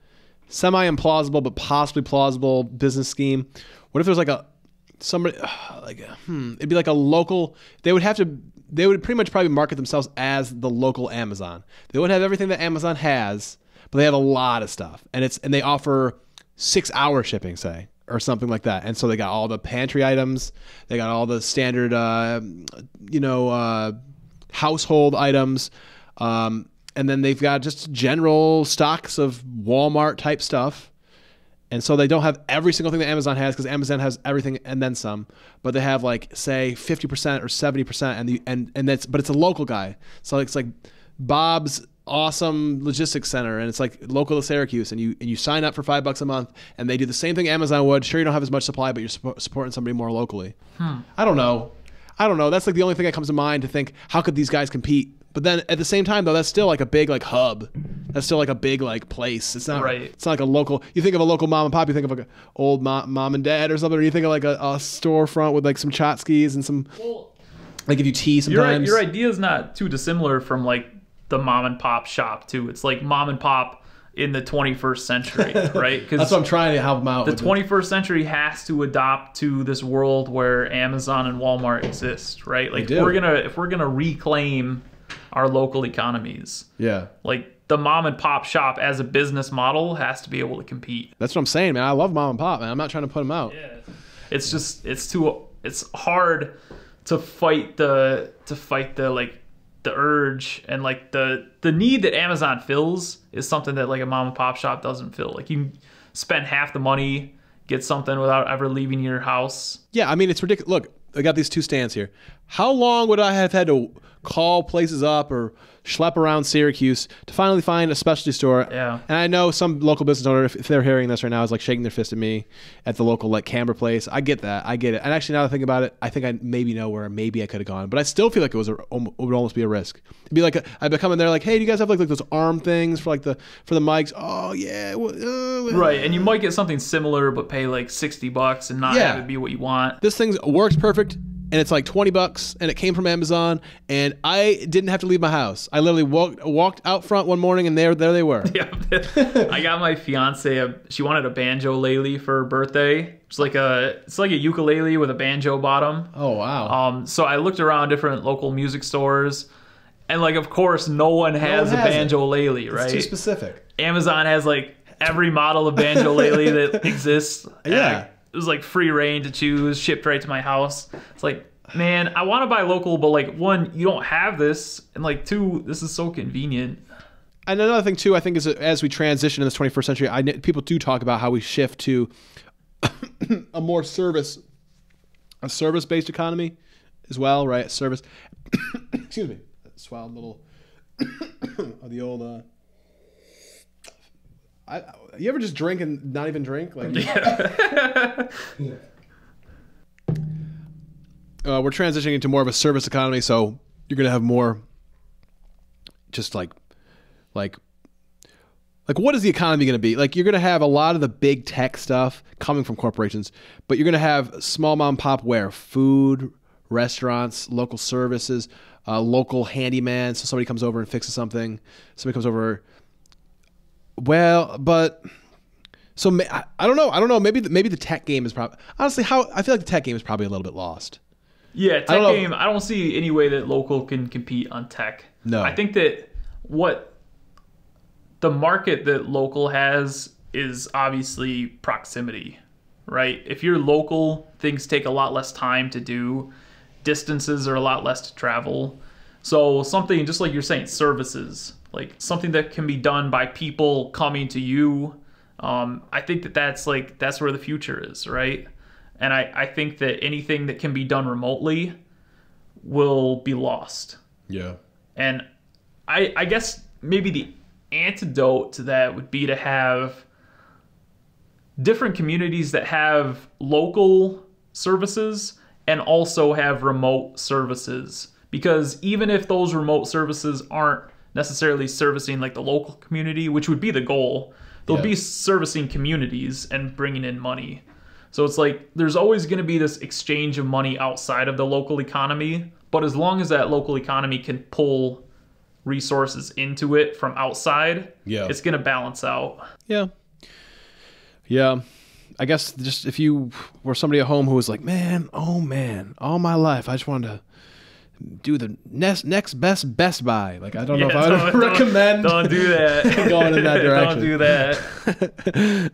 semi-implausible but possibly plausible business scheme. What if there's like it'd be like a local, they would pretty much probably market themselves as the local Amazon. They would have everything that Amazon has, but they have a lot of stuff. And they offer 6-hour shipping, say, or something like that. And so they got all the pantry items, they got all the standard household items, and then they've got just general stocks of Walmart type stuff. And so they don't have every single thing that Amazon has, because Amazon has everything and then some. But they have like, say, 50% or 70%, but it's a local guy. So it's like Bob's awesome logistics center, and it's like local to Syracuse, and you sign up for $5 a month, and they do the same thing Amazon would. Sure, you don't have as much supply, but you're supporting somebody more locally. I don't know. That's like the only thing that comes to mind to think, how could these guys compete? But then at the same time, though, that's still like a big like hub. That's still like a big like place. It's not right. It's not like a local. You think of a local mom and pop. You think of like an old mom and dad or something. Or you think of like a storefront with like some tchotchkes and some. They give you tea sometimes. Your idea is not too dissimilar from like the mom and pop shop too. It's like mom and pop in the 21st century, right? Because that's what I'm trying to help them out. The 21st century has to adopt to this world where Amazon and Walmart exist, right? Like if we're gonna reclaim our local economies, like the mom and pop shop as a business model has to be able to compete. That's what I'm saying, man. I love mom and pop, man. I'm not trying to put them out. Yeah, it's just it's hard to fight the like the urge and like the need that Amazon fills is something that like a mom and pop shop doesn't fill. Like you spend half the money, get something without ever leaving your house. Yeah, I mean, it's ridiculous. Look, I got these two stands here. How long would I have had to call places up or schlep around Syracuse to finally find a specialty store? Yeah. And I know some local business owner, if they're hearing this right now, is like shaking their fist at me at the local like Camber place. I get that. I get it. And actually, now that I think about it, I think I maybe know where maybe I could have gone. But I still feel like it would almost be a risk. It'd be like I'd be coming there like, hey, do you guys have like those arm things for like the mics? Oh yeah. Right. And you might get something similar, but pay like $60 and not have it be what you want. This thing works perfect. And it's like $20, and it came from Amazon, and I didn't have to leave my house. I literally walked out front one morning, and there they were. Yeah, I got my fiance. She wanted a banjo-lele for her birthday. It's like a ukulele with a banjo bottom. Oh wow. So I looked around different local music stores, and like of course no one has a banjo-lele, right? It's too specific. Amazon has like every model of banjo-lele that exists. Yeah. It was like free reign to choose, shipped right to my house. It's like, man, I want to buy local, but like, one, you don't have this, and like, two, this is so convenient. And another thing too, I think, is as we transition in this 21st century, people do talk about how we shift to a more service-based economy as well, right? Service. Excuse me. That swallowed little of the old. You ever just drink and not even drink? Like, we're transitioning into more of a service economy, so you're gonna have more. Just like what is the economy gonna be? Like, you're gonna have a lot of the big tech stuff coming from corporations, but you're gonna have small mom and pop where food, restaurants, local services, local handyman. So somebody comes over and fixes something. Somebody comes over. Well, but so I don't know. Maybe the tech game is probably, honestly, I feel like the tech game is probably a little bit lost. Yeah, tech game. I don't see any way that local can compete on tech. No, I think that what the market that local has is obviously proximity, right? If you're local, things take a lot less time to do. Distances are a lot less to travel. So something just like you're saying, services. Like something that can be done by people coming to you. I think that's where the future is, right? And I think that anything that can be done remotely will be lost. Yeah. And I guess maybe the antidote to that would be to have different communities that have local services and also have remote services. Because even if those remote services aren't necessarily servicing like the local community, which would be the goal, they'll be servicing communities and bringing in money. So it's like there's always going to be this exchange of money outside of the local economy, but as long as that local economy can pull resources into it from outside, it's going to balance out. Yeah I guess just if you were somebody at home who was like, man, all my life I just wanted to do the next best Buy. Like, I don't know if I would recommend. Don't do that. Going in that direction. Don't do that.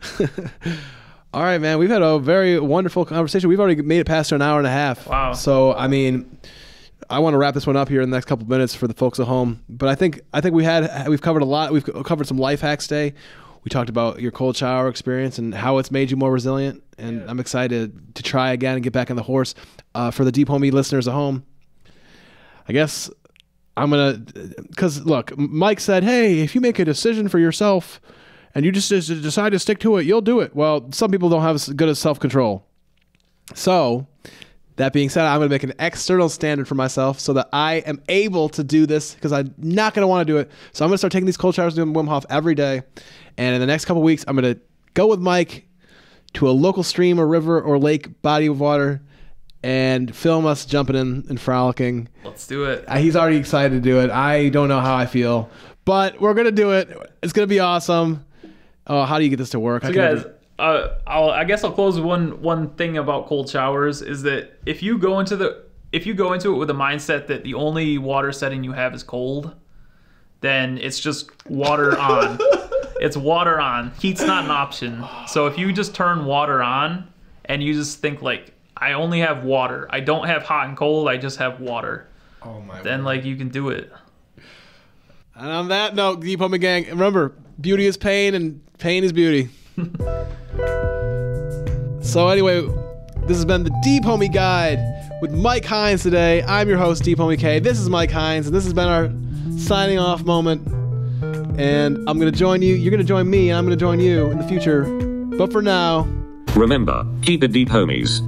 All right, man. We've had a very wonderful conversation. We've already made it past an hour and a half. Wow. So, I mean, I want to wrap this one up here in the next couple of minutes for the folks at home. But I think we've covered a lot. We've covered some life hacks today. We talked about your cold shower experience and how it's made you more resilient. And I'm excited to try again and get back on the horse. For the Deep Homie listeners at home, I guess because look, Mike said, hey, if you make a decision for yourself and you just decide to stick to it, you'll do it. Well, some people don't have as good as self-control. So that being said, I'm going to make an external standard for myself so that I am able to do this, because I'm not going to want to do it. So I'm going to start taking these cold showers doing Wim Hof every day. And in the next couple of weeks, I'm going to go with Mike to a local stream or river or lake body of water and film us jumping in and frolicking. Let's do it. He's already excited to do it. I don't know how I feel, but we're going to do it. It's going to be awesome. Oh, how do you get this to work? So guys, I guess I'll close with one thing about cold showers is that if you go into it with a mindset that the only water setting you have is cold, then it's just water on. It's water on. Heat's not an option. So if you just turn water on and you just think like, I only have water, I don't have hot and cold, I just have water. Oh my! Then like you can do it. And on that note, Deep Homie Gang, remember, beauty is pain and pain is beauty. So anyway, this has been the Deep Homie Guide with Mike Heins today. I'm your host, Deep Homie K. This is Mike Heins, and this has been our signing off moment. And I'm going to join you, you're going to join me, and I'm going to join you in the future. But for now, remember, keep it deep, homies.